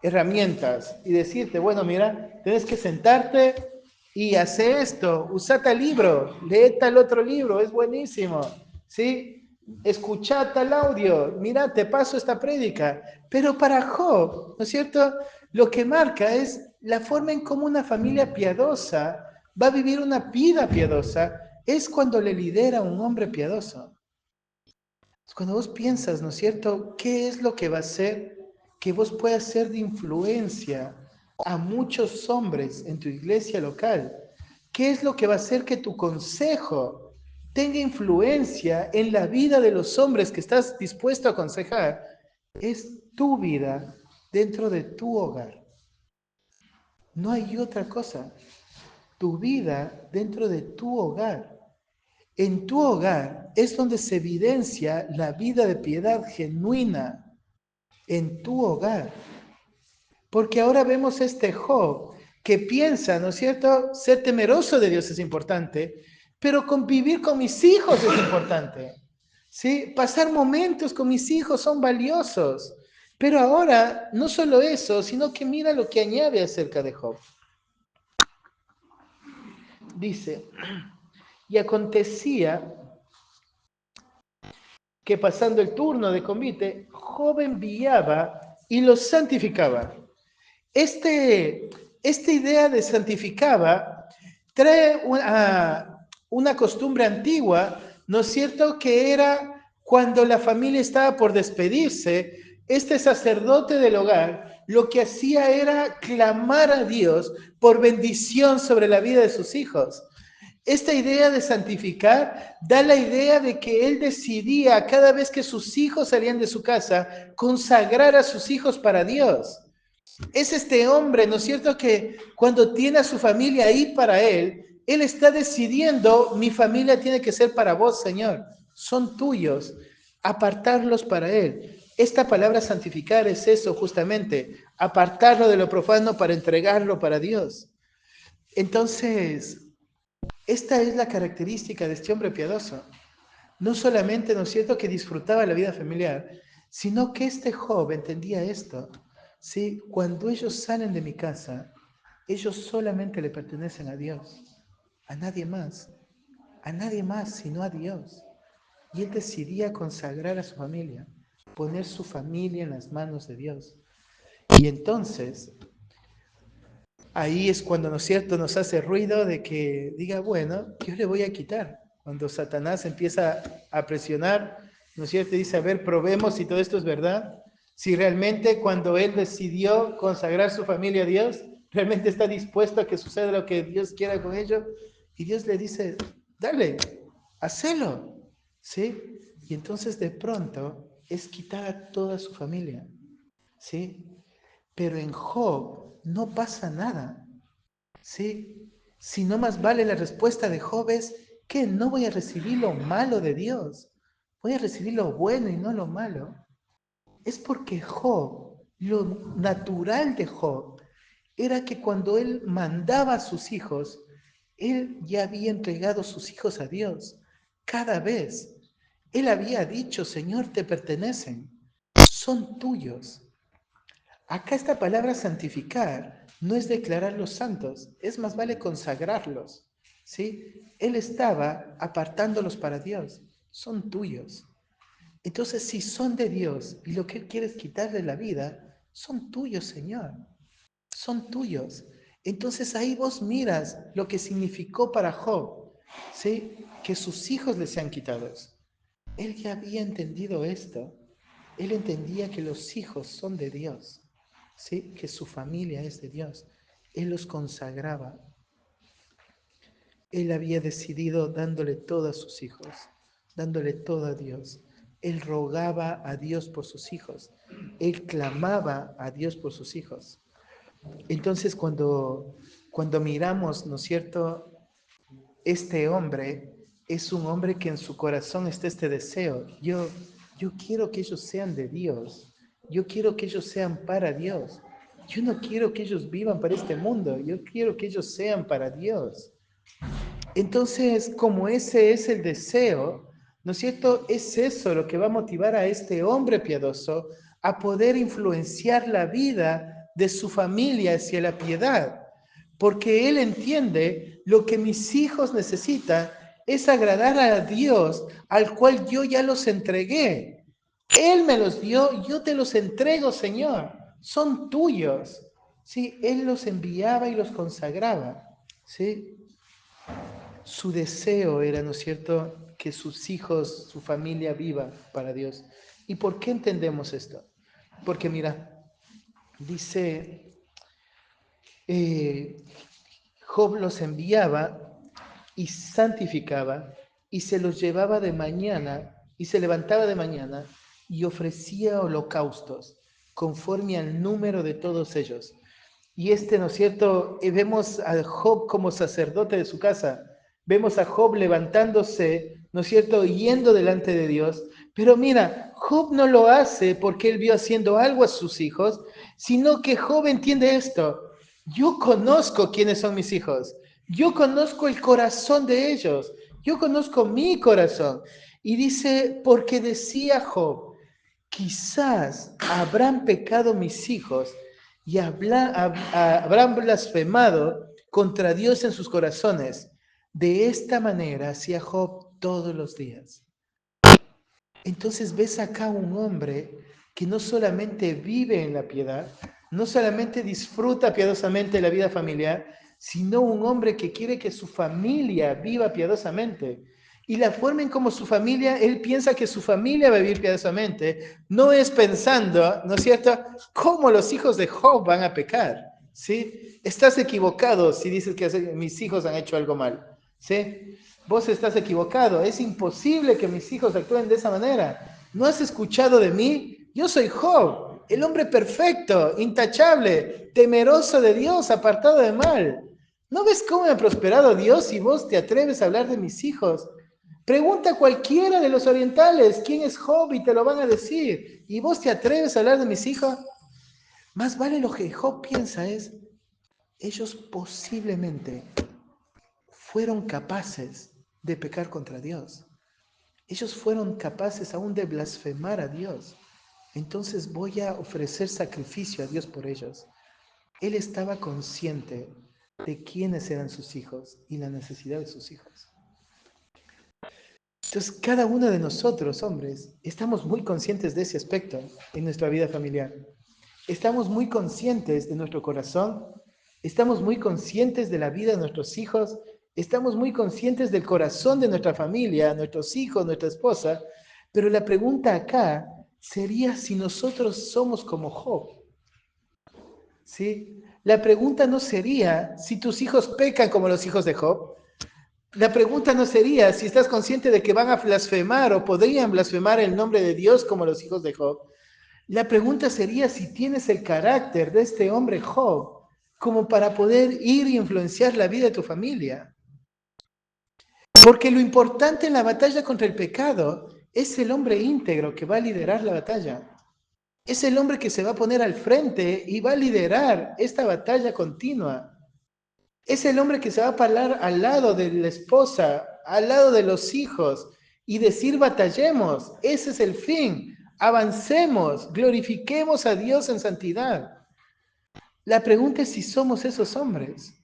herramientas y decirte, bueno, mira, tienes que sentarte y hacer esto, usa tal libro, lee tal otro libro, es buenísimo, ¿sí? Escucha tal audio, mira, te paso esta prédica. Pero para Job, ¿no es cierto?, lo que marca es la forma en cómo una familia piadosa va a vivir una vida piadosa, es cuando le lidera un hombre piadoso. Cuando vos piensas, ¿no es cierto?, ¿qué es lo que va a hacer que vos puedas ser de influencia a muchos hombres en tu iglesia local? ¿Qué es lo que va a hacer que tu consejo tenga influencia en la vida de los hombres que estás dispuesto a aconsejar? Es tu vida dentro de tu hogar. No hay otra cosa. Tu vida dentro de tu hogar. En tu hogar es donde se evidencia la vida de piedad genuina. En tu hogar. Porque ahora vemos este Job que piensa, ¿no es cierto?, ser temeroso de Dios es importante, pero convivir con mis hijos es importante. ¿Sí? Pasar momentos con mis hijos son valiosos. Pero ahora, no solo eso, sino que mira lo que añade acerca de Job. Dice, y acontecía que pasando el turno de convite, Job enviaba y los santificaba. Esta idea de santificaba trae una costumbre antigua, ¿no es cierto?, que era cuando la familia estaba por despedirse, este sacerdote del hogar lo que hacía era clamar a Dios por bendición sobre la vida de sus hijos. Esta idea de santificar da la idea de que él decidía cada vez que sus hijos salían de su casa consagrar a sus hijos para Dios. Es este hombre, ¿no es cierto?, que cuando tiene a su familia ahí para él está decidiendo, mi familia tiene que ser para vos, Señor, son tuyos, apartarlos para él. Esta palabra santificar es eso justamente, apartarlo de lo profano para entregarlo para Dios. Entonces, esta es la característica de este hombre piadoso. No solamente, ¿no es cierto?, que disfrutaba la vida familiar, sino que este Job entendía esto. ¿Sí? Cuando ellos salen de mi casa, ellos solamente le pertenecen a Dios, a nadie más sino a Dios. Y él decidía consagrar a su familia, poner su familia en las manos de Dios. Y entonces, ahí es cuando, ¿no es cierto?, nos hace ruido de que diga, bueno, yo le voy a quitar. Cuando Satanás empieza a presionar, ¿no es cierto?, dice, a ver, probemos si todo esto es verdad. Si realmente cuando él decidió consagrar su familia a Dios, realmente está dispuesto a que suceda lo que Dios quiera con ellos. Y Dios le dice, dale, hacelo. ¿Sí? Y entonces de pronto es quitar a toda su familia. ¿Sí? Pero en Job no pasa nada. ¿Sí? Si no, más vale la respuesta de Job es que no voy a recibir lo malo de Dios, voy a recibir lo bueno y no lo malo. Es porque Job, lo natural de Job, era que cuando él mandaba a sus hijos, él ya había entregado sus hijos a Dios. Cada vez, él había dicho, Señor, te pertenecen, son tuyos. Acá esta palabra santificar no es declararlos santos, es más vale consagrarlos, ¿sí? Él estaba apartándolos para Dios, son tuyos. Entonces, si son de Dios y lo que Él quiere es quitarle la vida, son tuyos, Señor, son tuyos. Entonces ahí vos miras lo que significó para Job, ¿sí? Que sus hijos le sean quitados. Él ya había entendido esto. Él entendía que los hijos son de Dios, ¿sí? Que su familia es de Dios. Él los consagraba. Él había decidido dándole todo a sus hijos, dándole todo a Dios. Él rogaba a Dios por sus hijos. Él clamaba a Dios por sus hijos. Entonces, cuando miramos, ¿no es cierto?, este hombre es un hombre que en su corazón está este deseo. Yo quiero que ellos sean de Dios. Yo quiero que ellos sean para Dios. Yo no quiero que ellos vivan para este mundo. Yo quiero que ellos sean para Dios. Entonces, como ese es el deseo, ¿no es cierto? Es eso lo que va a motivar a este hombre piadoso a poder influenciar la vida de su familia hacia la piedad. Porque él entiende lo que mis hijos necesitan es agradar a Dios, al cual yo ya los entregué. Él me los dio, yo te los entrego, Señor. Son tuyos. Sí, él los enviaba y los consagraba. Sí. Su deseo era, ¿no es cierto?, que sus hijos, su familia viva para Dios. ¿Y por qué entendemos esto? Porque mira, dice, Job los enviaba y santificaba y se los llevaba de mañana y se levantaba de mañana y ofrecía holocaustos conforme al número de todos ellos. Y ¿no es cierto? Vemos a Job como sacerdote de su casa, vemos a Job levantándose, ¿no es cierto?, yendo delante de Dios. Pero mira, Job no lo hace porque él vio haciendo algo a sus hijos, sino que Job entiende esto. Yo conozco quiénes son mis hijos, yo conozco el corazón de ellos, yo conozco mi corazón. Y dice, porque decía Job, quizás habrán pecado mis hijos y habrán blasfemado contra Dios en sus corazones. De esta manera hacía Job todos los días. Entonces ves acá un hombre que no solamente vive en la piedad, no solamente disfruta piadosamente la vida familiar, sino un hombre que quiere que su familia viva piadosamente. Y la forma en cómo su familia, él piensa que su familia va a vivir piadosamente, no es pensando, ¿no es cierto?, cómo los hijos de Job van a pecar, ¿sí? Estás equivocado si dices que mis hijos han hecho algo mal, ¿sí? Vos estás equivocado, es imposible que mis hijos actúen de esa manera. ¿No has escuchado de mí? Yo soy Job. el hombre perfecto, intachable, temeroso de Dios, apartado de mal. ¿No ves cómo me ha prosperado Dios si vos te atreves a hablar de mis hijos? Pregunta a cualquiera de los orientales quién es Job y te lo van a decir. ¿Y vos te atreves a hablar de mis hijos? Más vale lo que Job piensa es, ellos posiblemente fueron capaces de pecar contra Dios. Ellos fueron capaces aún de blasfemar a Dios. Entonces voy a ofrecer sacrificio a Dios por ellos. Él estaba consciente de quiénes eran sus hijos y la necesidad de sus hijos. Entonces, cada uno de nosotros, hombres, estamos muy conscientes de ese aspecto en nuestra vida familiar. Estamos muy conscientes de nuestro corazón, estamos muy conscientes de la vida de nuestros hijos, estamos muy conscientes del corazón de nuestra familia, nuestros hijos, nuestra esposa, pero la pregunta acá sería si nosotros somos como Job. ¿Sí? La pregunta no sería si tus hijos pecan como los hijos de Job. La pregunta no sería si estás consciente de que van a blasfemar o podrían blasfemar el nombre de Dios como los hijos de Job. La pregunta sería si tienes el carácter de este hombre Job como para poder ir y influenciar la vida de tu familia. Porque lo importante en la batalla contra el pecado es el hombre íntegro que va a liderar la batalla. Es el hombre que se va a poner al frente y va a liderar esta batalla continua. Es el hombre que se va a parar al lado de la esposa, al lado de los hijos y decir batallemos. Ese es el fin. Avancemos, glorifiquemos a Dios en santidad. La pregunta es si somos esos hombres.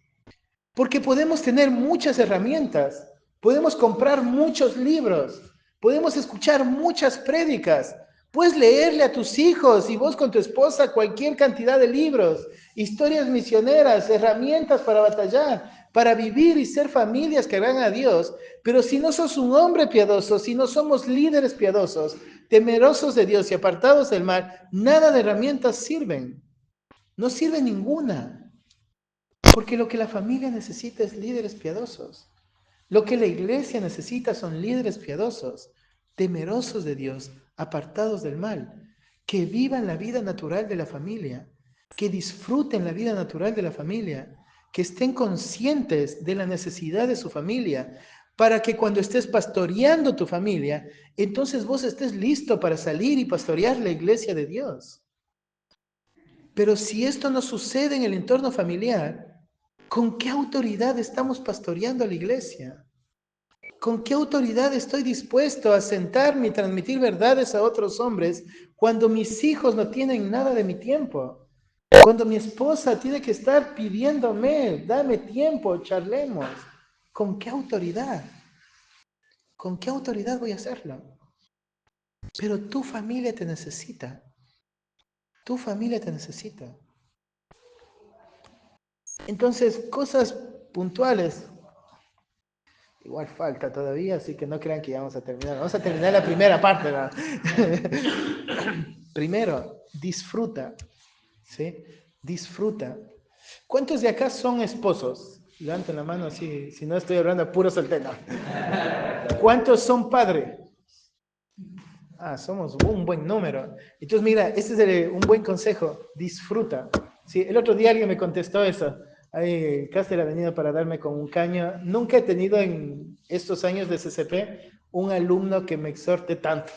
Porque podemos tener muchas herramientas, podemos comprar muchos libros, podemos escuchar muchas prédicas, puedes leerle a tus hijos y vos con tu esposa cualquier cantidad de libros, historias misioneras, herramientas para batallar, para vivir y ser familias que agradan a Dios. Pero si no sos un hombre piadoso, si no somos líderes piadosos, temerosos de Dios y apartados del mal, nada de herramientas sirven. No sirve ninguna. Porque lo que la familia necesita es líderes piadosos. Lo que la iglesia necesita son líderes piadosos, temerosos de Dios, apartados del mal, que vivan la vida natural de la familia, que disfruten la vida natural de la familia, que estén conscientes de la necesidad de su familia, para que cuando estés pastoreando tu familia, entonces vos estés listo para salir y pastorear la iglesia de Dios. Pero si esto no sucede en el entorno familiar, ¿con qué autoridad estamos pastoreando a la iglesia? ¿Con qué autoridad estoy dispuesto a sentarme y transmitir verdades a otros hombres cuando mis hijos no tienen nada de mi tiempo? Cuando mi esposa tiene que estar pidiéndome, dame tiempo, charlemos. ¿Con qué autoridad? ¿Con qué autoridad voy a hacerlo? Pero tu familia te necesita. Tu familia te necesita. Entonces, cosas puntuales. Igual falta todavía, así que no crean que ya vamos a terminar. Vamos a terminar la primera parte, ¿no? Primero, disfruta, ¿sí? Disfruta. ¿Cuántos de acá son esposos? Levanten la mano si no estoy hablando puro soltero. ¿Cuántos son padres? Ah, somos un buen número. Entonces, mira, este es un buen consejo. Disfruta. Sí, el otro día alguien me contestó eso. Ahí, Cáster ha venido para darme con un caño. Nunca he tenido en estos años de CCP un alumno que me exhorte tanto.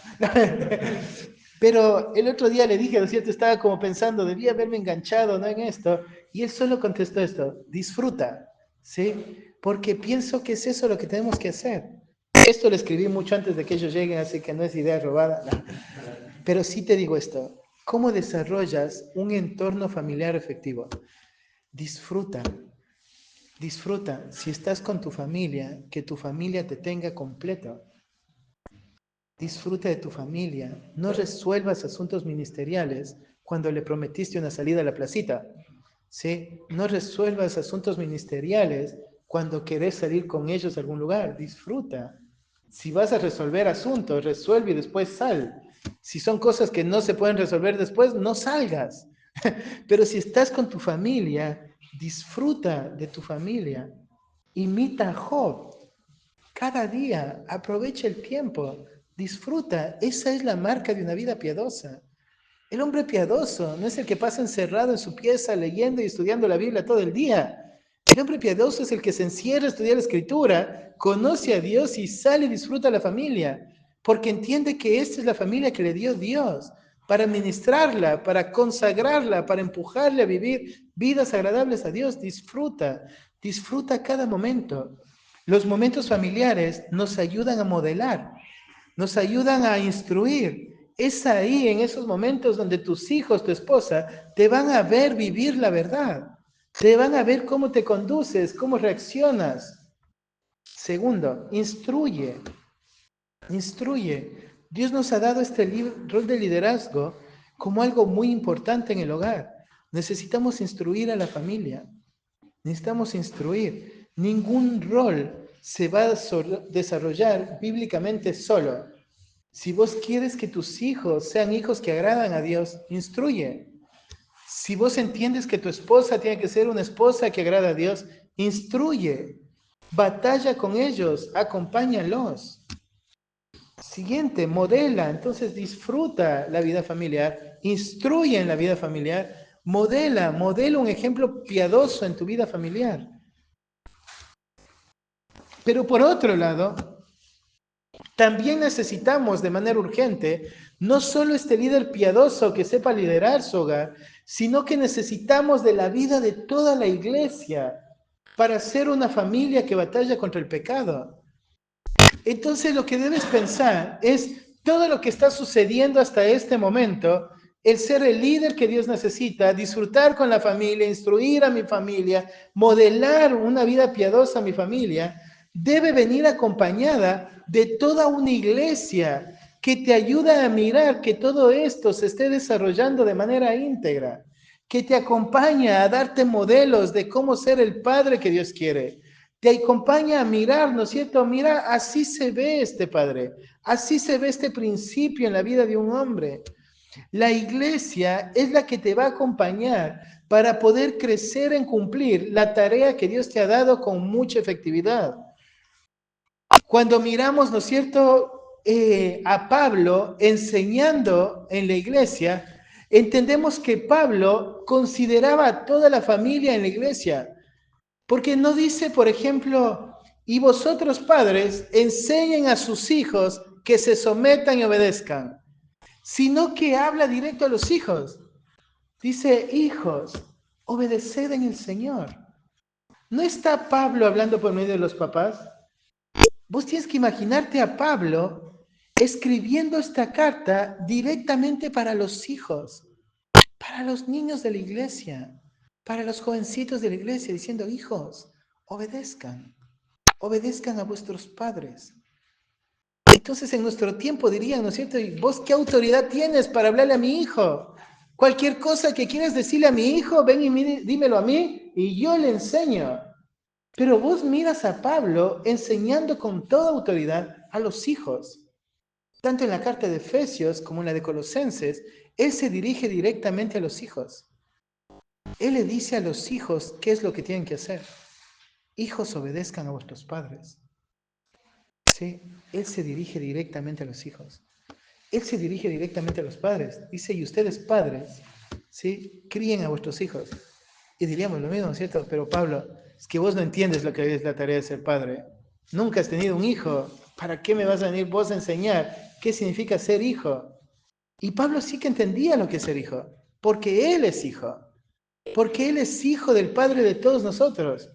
Pero el otro día le dije, ¿no es cierto? Estaba como pensando, debía haberme enganchado, ¿no? En esto. Y él solo contestó esto, disfruta, ¿sí? Porque pienso que es eso lo que tenemos que hacer. Esto lo escribí mucho antes de que ellos lleguen, así que no es idea robada. No. Pero sí te digo esto, ¿cómo desarrollas un entorno familiar efectivo? Disfruta, disfruta. Si estás con tu familia, que tu familia te tenga completo. Disfruta de tu familia. No resuelvas asuntos ministeriales cuando le prometiste una salida a la placita. ¿Sí? No resuelvas asuntos ministeriales cuando querés salir con ellos a algún lugar. Disfruta. Si vas a resolver asuntos, resuelve y después sal. Si son cosas que no se pueden resolver después, no salgas. Pero si estás con tu familia, disfruta de tu familia. Imita a Job. Cada día aprovecha el tiempo. Disfruta. Esa es la marca de una vida piadosa. El hombre piadoso no es el que pasa encerrado en su pieza leyendo y estudiando la Biblia todo el día. El hombre piadoso es el que se encierra a estudiar la Escritura, conoce a Dios y sale y disfruta la familia, porque entiende que esta es la familia que le dio Dios, para ministrarla, para consagrarla, para empujarle a vivir vidas agradables a Dios. Disfruta cada momento. Los momentos familiares nos ayudan a modelar, nos ayudan a instruir. Es ahí, en esos momentos, donde tus hijos, tu esposa, te van a ver vivir la verdad. Te van a ver cómo te conduces, cómo reaccionas. Segundo, instruye. Instruye. Dios nos ha dado este rol de liderazgo como algo muy importante en el hogar. Necesitamos instruir a la familia. Necesitamos instruir. Ningún rol se va a desarrollar bíblicamente solo. Si vos quieres que tus hijos sean hijos que agradan a Dios, instruye. Si vos entiendes que tu esposa tiene que ser una esposa que agrada a Dios, instruye. Batalla con ellos, acompáñalos. Siguiente, modela. Entonces disfruta la vida familiar, instruye en la vida familiar, modela un ejemplo piadoso en tu vida familiar. Pero por otro lado, también necesitamos de manera urgente no solo este líder piadoso que sepa liderar su hogar, sino que necesitamos de la vida de toda la iglesia para ser una familia que batalla contra el pecado. Entonces lo que debes pensar es todo lo que está sucediendo hasta este momento, el ser el líder que Dios necesita, disfrutar con la familia, instruir a mi familia, modelar una vida piadosa a mi familia, debe venir acompañada de toda una iglesia que te ayuda a mirar que todo esto se esté desarrollando de manera íntegra, que te acompaña a darte modelos de cómo ser el padre que Dios quiere. Te acompaña a mirar, ¿no es cierto? Mira, así se ve este padre, así se ve este principio en la vida de un hombre. La iglesia es la que te va a acompañar para poder crecer en cumplir la tarea que Dios te ha dado con mucha efectividad. Cuando miramos, ¿no es cierto?, a Pablo enseñando en la iglesia, entendemos que Pablo consideraba a toda la familia en la iglesia. Porque no dice, por ejemplo, y vosotros padres enseñen a sus hijos que se sometan y obedezcan, sino que habla directo a los hijos. Dice, hijos, obedeced en el Señor. ¿No está Pablo hablando por medio de los papás? Vos tienes que imaginarte a Pablo escribiendo esta carta directamente para los hijos, para los niños de la iglesia, para los jovencitos de la iglesia, diciendo, hijos, obedezcan a vuestros padres. Entonces en nuestro tiempo dirían, ¿no es cierto? ¿Y vos qué autoridad tienes para hablarle a mi hijo? Cualquier cosa que quieras decirle a mi hijo, ven y dímelo a mí y yo le enseño. Pero vos miras a Pablo enseñando con toda autoridad a los hijos. Tanto en la carta de Efesios como en la de Colosenses, él se dirige directamente a los hijos. Él le dice a los hijos qué es lo que tienen que hacer. Hijos, obedezcan a vuestros padres. ¿Sí? Él se dirige directamente a los hijos. Él se dirige directamente a los padres. Dice, y ustedes padres, ¿sí?, críen a vuestros hijos. Y diríamos lo mismo, ¿cierto? Pero Pablo, es que vos no entiendes lo que es la tarea de ser padre. Nunca has tenido un hijo. ¿Para qué me vas a venir vos a enseñar qué significa ser hijo? Y Pablo sí que entendía lo que es ser hijo, porque él es hijo. Porque él es hijo del Padre de todos nosotros.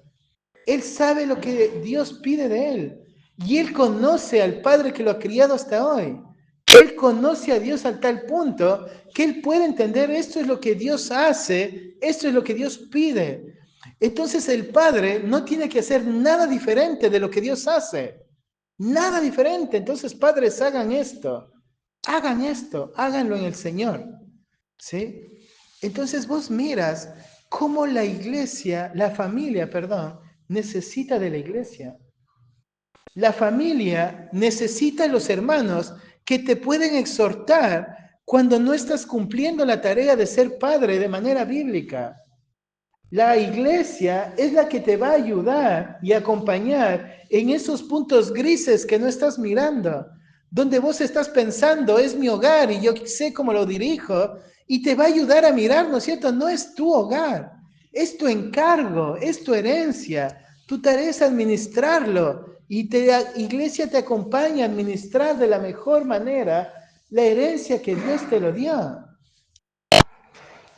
Él sabe lo que Dios pide de él. Y él conoce al Padre que lo ha criado hasta hoy. Él conoce a Dios a tal punto que él puede entender esto es lo que Dios hace, esto es lo que Dios pide. Entonces el Padre no tiene que hacer nada diferente de lo que Dios hace. Nada diferente. Entonces, padres, hagan esto, háganlo en el Señor. ¿Sí? Entonces vos miras cómo la iglesia, la familia, perdón, necesita de la iglesia. La familia necesita a los hermanos que te pueden exhortar cuando no estás cumpliendo la tarea de ser padre de manera bíblica. La iglesia es la que te va a ayudar y acompañar en esos puntos grises que no estás mirando, donde vos estás pensando, es mi hogar y yo sé cómo lo dirijo, y te va a ayudar a mirar, ¿no es cierto? No es tu hogar, es tu encargo, es tu herencia. Tu tarea es administrarlo y la iglesia te acompaña a administrar de la mejor manera la herencia que Dios te lo dio.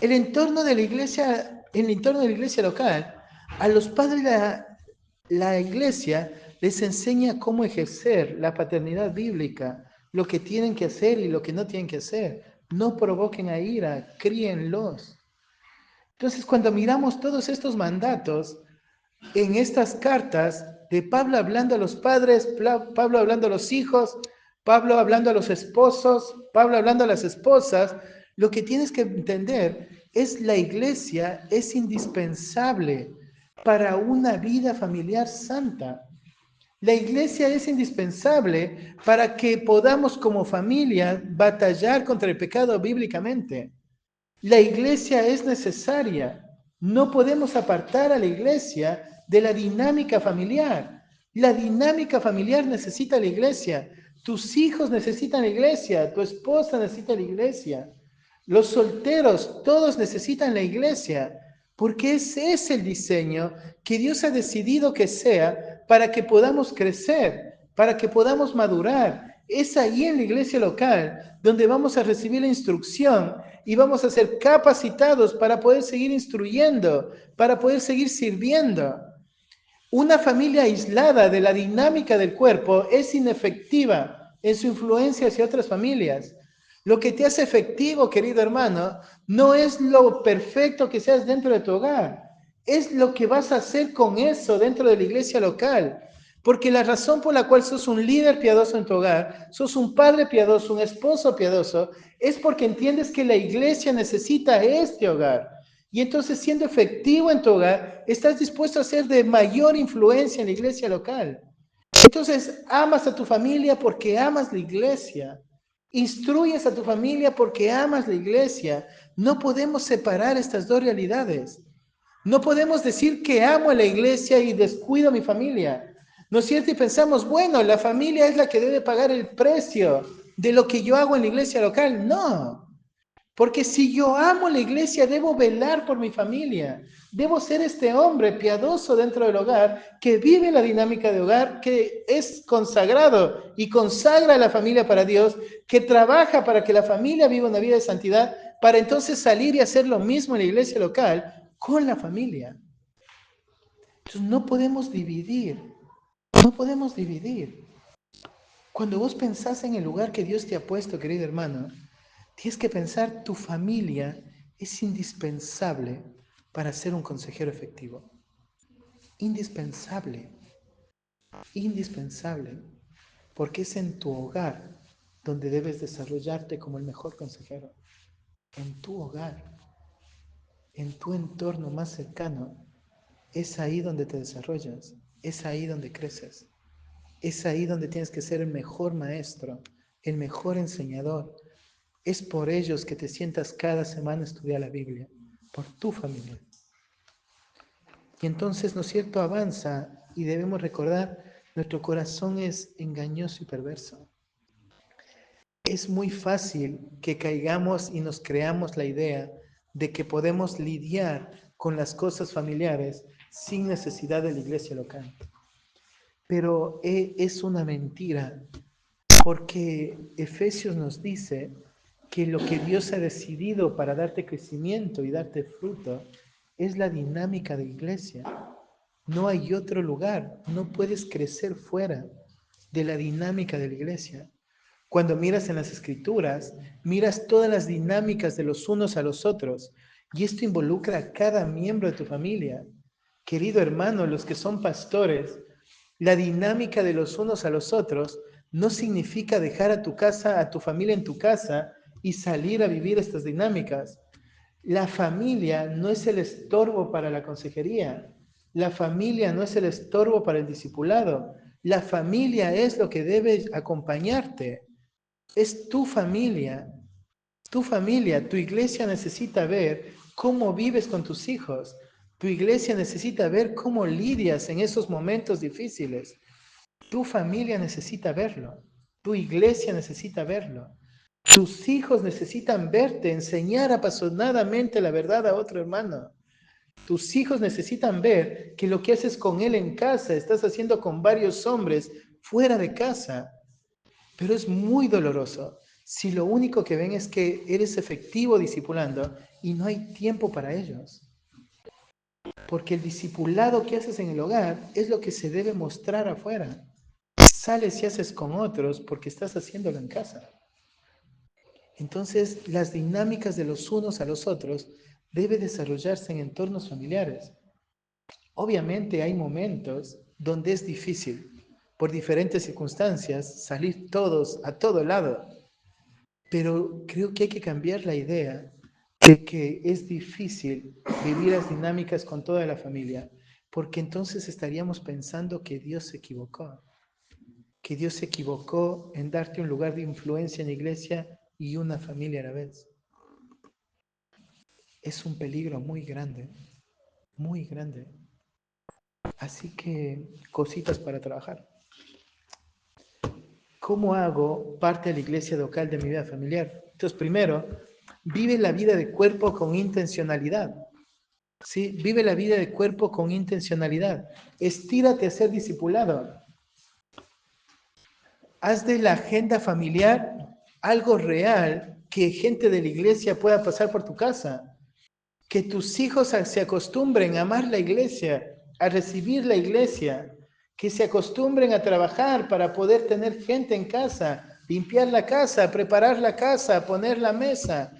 El entorno de la iglesia local, a los padres de la iglesia les enseña cómo ejercer la paternidad bíblica, lo que tienen que hacer y lo que no tienen que hacer. No provoquen a ira, críenlos. Entonces, cuando miramos todos estos mandatos en estas cartas de Pablo hablando a los padres, Pablo hablando a los hijos, Pablo hablando a los esposos, Pablo hablando a las esposas, lo que tienes que entender es la iglesia es indispensable para una vida familiar santa. La iglesia es indispensable para que podamos como familia batallar contra el pecado bíblicamente. La iglesia es necesaria. No podemos apartar a la iglesia de la dinámica familiar. La dinámica familiar necesita la iglesia. Tus hijos necesitan la iglesia. Tu esposa necesita la iglesia. Los solteros, todos necesitan la iglesia. Porque ese es el diseño que Dios ha decidido que sea para que podamos crecer, para que podamos madurar. Es ahí en la iglesia local donde vamos a recibir la instrucción y vamos a ser capacitados para poder seguir instruyendo, para poder seguir sirviendo. Una familia aislada de la dinámica del cuerpo es inefectiva en su influencia hacia otras familias. Lo que te hace efectivo, querido hermano, no es lo perfecto que seas dentro de tu hogar, es lo que vas a hacer con eso dentro de la iglesia local. Porque la razón por la cual sos un líder piadoso en tu hogar, sos un padre piadoso, un esposo piadoso, es porque entiendes que la iglesia necesita este hogar. Y entonces, siendo efectivo en tu hogar, estás dispuesto a ser de mayor influencia en la iglesia local. Entonces, amas a tu familia porque amas la iglesia. Instruyes a tu familia porque amas la iglesia. No podemos separar estas dos realidades. No podemos decir que amo a la iglesia y descuido a mi familia. ¿No es cierto? Y pensamos, bueno, la familia es la que debe pagar el precio de lo que yo hago en la iglesia local. No. Porque si yo amo la iglesia, debo velar por mi familia. Debo ser este hombre piadoso dentro del hogar, que vive la dinámica de hogar, que es consagrado y consagra a la familia para Dios, que trabaja para que la familia viva una vida de santidad, para entonces salir y hacer lo mismo en la iglesia local con la familia. Entonces no podemos dividir, no podemos dividir. Cuando vos pensás en el lugar que Dios te ha puesto, querido hermano, tienes que pensar, tu familia es indispensable para ser un consejero efectivo. Indispensable, indispensable, porque es en tu hogar donde debes desarrollarte como el mejor consejero. En tu hogar, en tu entorno más cercano, es ahí donde te desarrollas, es ahí donde creces, es ahí donde tienes que ser el mejor maestro, el mejor enseñador. Es por ellos que te sientas cada semana a estudiar la Biblia, por tu familia. Y entonces, ¿no es cierto?, avanza y debemos recordar, nuestro corazón es engañoso y perverso. Es muy fácil que caigamos y nos creamos la idea de que podemos lidiar con las cosas familiares sin necesidad de la iglesia local. Pero es una mentira, porque Efesios nos dice que lo que Dios ha decidido para darte crecimiento y darte fruto es la dinámica de iglesia. No hay otro lugar, no puedes crecer fuera de la dinámica de la iglesia. Cuando miras en las escrituras, miras todas las dinámicas de los unos a los otros, y esto involucra a cada miembro de tu familia. Querido hermano, los que son pastores, la dinámica de los unos a los otros no significa dejar a tu casa, a tu familia en tu casa y salir a vivir estas dinámicas. La familia no es el estorbo para la consejería. La familia no es el estorbo para el discipulado. La familia es lo que debe acompañarte. Es tu familia. Tu familia, tu iglesia necesita ver cómo vives con tus hijos. Tu iglesia necesita ver cómo lidias en esos momentos difíciles. Tu familia necesita verlo. Tu iglesia necesita verlo. Tus hijos necesitan verte, enseñar apasionadamente la verdad a otro hermano. Tus hijos necesitan ver que lo que haces con él en casa, estás haciendo con varios hombres fuera de casa. Pero es muy doloroso si lo único que ven es que eres efectivo discipulando y no hay tiempo para ellos. Porque el discipulado que haces en el hogar es lo que se debe mostrar afuera. Sales y haces con otros porque estás haciéndolo en casa. Entonces, las dinámicas de los unos a los otros deben desarrollarse en entornos familiares. Obviamente hay momentos donde es difícil, por diferentes circunstancias, salir todos a todo lado. Pero creo que hay que cambiar la idea de que es difícil vivir las dinámicas con toda la familia, porque entonces estaríamos pensando que Dios se equivocó, en darte un lugar de influencia en la iglesia y una familia a la vez. Es un peligro muy grande, muy grande. Así que cositas para trabajar. ¿Cómo hago parte de la iglesia local de mi vida familiar? Entonces, primero, vive la vida de cuerpo con intencionalidad. ¿Sí? Vive la vida de cuerpo con intencionalidad. Estírate a ser discipulado. Haz de la agenda familiar algo real que gente de la iglesia pueda pasar por tu casa. Que tus hijos se acostumbren a amar la iglesia, a recibir la iglesia, que se acostumbren a trabajar para poder tener gente en casa, limpiar la casa, preparar la casa, poner la mesa.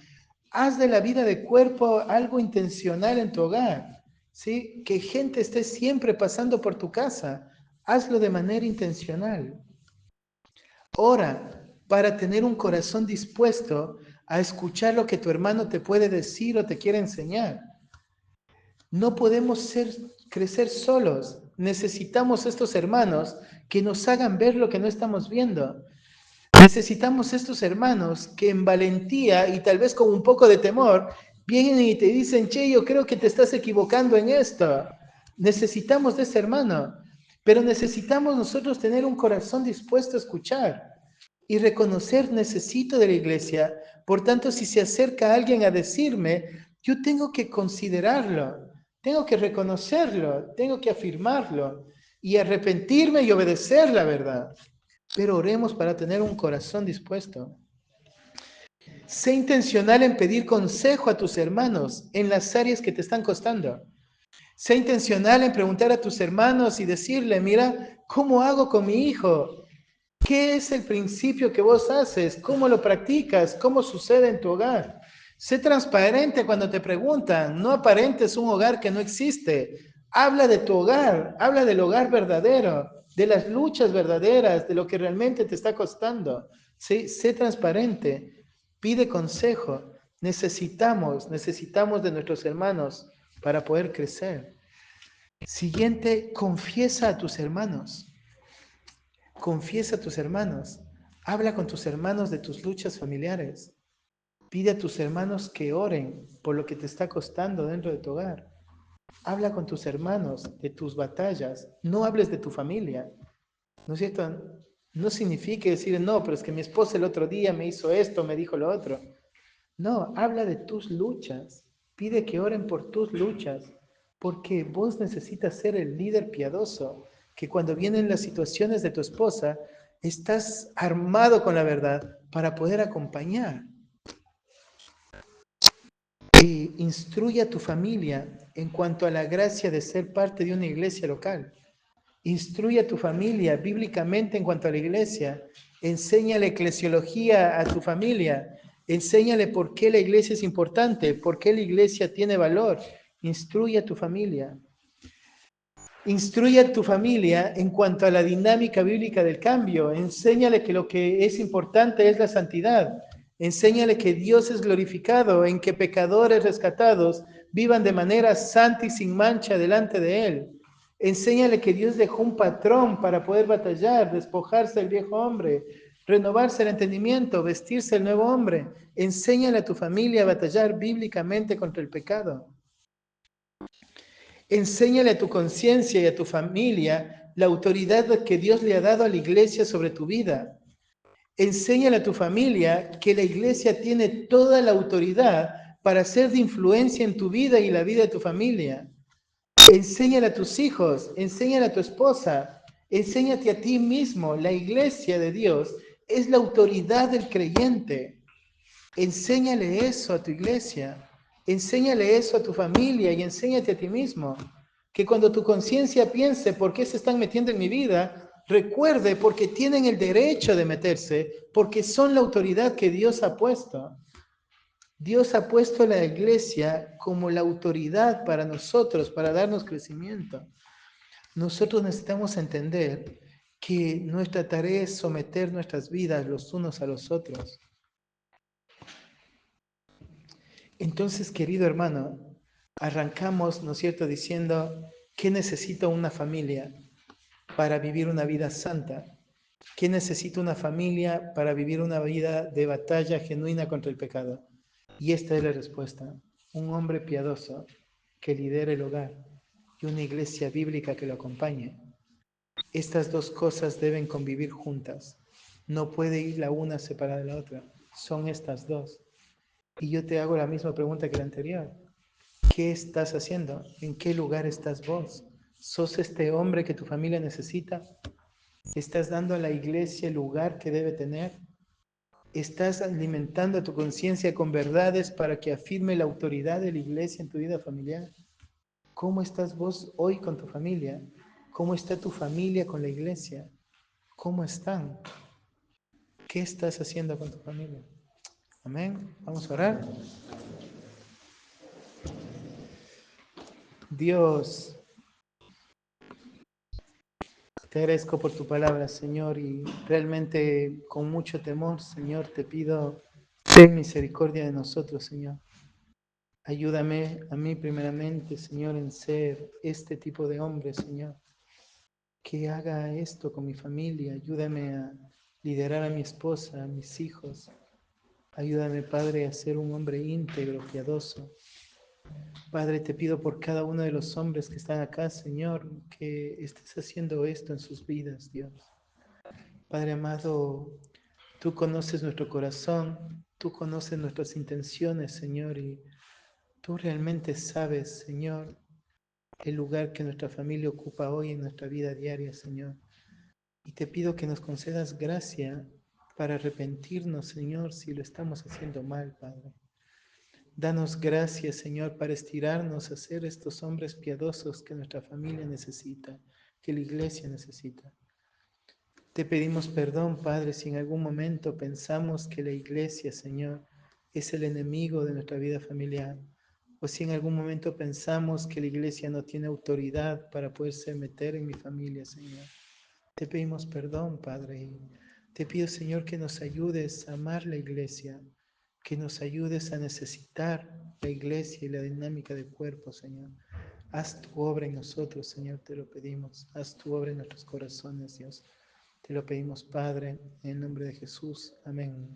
Haz de la vida de cuerpo algo intencional en tu hogar, ¿sí? Que gente esté siempre pasando por tu casa. Hazlo de manera intencional. Ora para tener un corazón dispuesto a escuchar lo que tu hermano te puede decir o te quiere enseñar. No podemos crecer solos. Necesitamos estos hermanos que nos hagan ver lo que no estamos viendo. Necesitamos estos hermanos que en valentía y tal vez con un poco de temor vienen y te dicen, che, yo creo que te estás equivocando en esto. Necesitamos de ese hermano, pero necesitamos nosotros tener un corazón dispuesto a escuchar y reconocer necesito de la iglesia. Por tanto, si se acerca alguien a decirme, yo tengo que considerarlo, tengo que reconocerlo, tengo que afirmarlo y arrepentirme y obedecer la verdad. Pero oremos para tener un corazón dispuesto. Sé intencional en pedir consejo a tus hermanos en las áreas que te están costando. Sé intencional en preguntar a tus hermanos y decirle, mira, ¿cómo hago con mi hijo? ¿Qué es el principio que vos haces? ¿Cómo lo practicas? ¿Cómo sucede en tu hogar? Sé transparente cuando te preguntan, no aparentes un hogar que no existe. Habla de tu hogar, habla del hogar verdadero, de las luchas verdaderas, de lo que realmente te está costando. ¿Sí? Sé transparente, pide consejo. Necesitamos de nuestros hermanos para poder crecer. Siguiente, confiesa a tus hermanos. Confiesa a tus hermanos. Habla con tus hermanos de tus luchas familiares. Pide a tus hermanos que oren por lo que te está costando dentro de tu hogar. Habla con tus hermanos de tus batallas. No hables de tu familia. ¿No es cierto? No significa decir, no, pero es que mi esposa el otro día me hizo esto, me dijo lo otro. No, habla de tus luchas. Pide que oren por tus luchas. Porque vos necesitas ser el líder piadoso. Que cuando vienen las situaciones de tu esposa, estás armado con la verdad para poder acompañar. Instruye a tu familia en cuanto a la gracia de ser parte de una iglesia local. Instruye a tu familia bíblicamente en cuanto a la iglesia. Enséñale eclesiología a tu familia. Enséñale por qué la iglesia es importante, por qué la iglesia tiene valor. Instruye a tu familia. Instruye a tu familia en cuanto a la dinámica bíblica del cambio. Enséñale que lo que es importante es la santidad. Enséñale que Dios es glorificado, en que pecadores rescatados vivan de manera santa y sin mancha delante de Él. Enséñale que Dios dejó un patrón para poder batallar, despojarse del viejo hombre, renovarse el entendimiento, vestirse el nuevo hombre. Enséñale a tu familia a batallar bíblicamente contra el pecado. Enséñale a tu conciencia y a tu familia la autoridad que Dios le ha dado a la iglesia sobre tu vida. Enséñale a tu familia que la iglesia tiene toda la autoridad para ser de influencia en tu vida y la vida de tu familia. Enséñale a tus hijos, enséñale a tu esposa, enséñate a ti mismo. La iglesia de Dios es la autoridad del creyente. Enséñale eso a tu iglesia, enséñale eso a tu familia y enséñate a ti mismo. Que cuando tu conciencia piense por qué se están metiendo en mi vida, recuerde porque tienen el derecho de meterse, porque son la autoridad que Dios ha puesto. Dios ha puesto a la iglesia como la autoridad para nosotros, para darnos crecimiento. Nosotros necesitamos entender que nuestra tarea es someter nuestras vidas los unos a los otros. Entonces, querido hermano, arrancamos, ¿no es cierto?, diciendo, ¿qué necesita una familia para vivir una vida santa? ¿Qué necesita una familia para vivir una vida de batalla genuina contra el pecado? Y esta es la respuesta. Un hombre piadoso que lidere el hogar y una iglesia bíblica que lo acompañe. Estas dos cosas deben convivir juntas. No puede ir la una separada de la otra. Son estas dos. Y yo te hago la misma pregunta que la anterior. ¿Qué estás haciendo? ¿En qué lugar estás vos? ¿Sos este hombre que tu familia necesita? ¿Estás dando a la iglesia el lugar que debe tener? ¿Estás alimentando a tu conciencia con verdades para que afirme la autoridad de la iglesia en tu vida familiar? ¿Cómo estás vos hoy con tu familia? ¿Cómo está tu familia con la iglesia? ¿Cómo están? ¿Qué estás haciendo con tu familia? Amén. Vamos a orar. Dios, te agradezco por tu palabra, Señor, y realmente con mucho temor, Señor, te pido, ten misericordia de nosotros, Señor. Ayúdame a mí primeramente, Señor, en ser este tipo de hombre, Señor, que haga esto con mi familia. Ayúdame a liderar a mi esposa, a mis hijos. Ayúdame, Padre, a ser un hombre íntegro, piadoso. Padre, te pido por cada uno de los hombres que están acá, Señor, que estés haciendo esto en sus vidas, Dios. Padre amado, tú conoces nuestro corazón, tú conoces nuestras intenciones, Señor, y tú realmente sabes, Señor, el lugar que nuestra familia ocupa hoy en nuestra vida diaria, Señor. Y te pido que nos concedas gracia para arrepentirnos, Señor, si lo estamos haciendo mal, Padre. Danos gracias, Señor, para estirarnos a ser estos hombres piadosos que nuestra familia necesita, que la iglesia necesita. Te pedimos perdón, Padre, si en algún momento pensamos que la iglesia, Señor, es el enemigo de nuestra vida familiar, o si en algún momento pensamos que la iglesia no tiene autoridad para poderse meter en mi familia, Señor. Te pedimos perdón, Padre, y te pido, Señor, que nos ayudes a amar la iglesia, que nos ayudes a necesitar la iglesia y la dinámica del cuerpo, Señor. Haz tu obra en nosotros, Señor, te lo pedimos. Haz tu obra en nuestros corazones, Dios. Te lo pedimos, Padre, en el nombre de Jesús. Amén.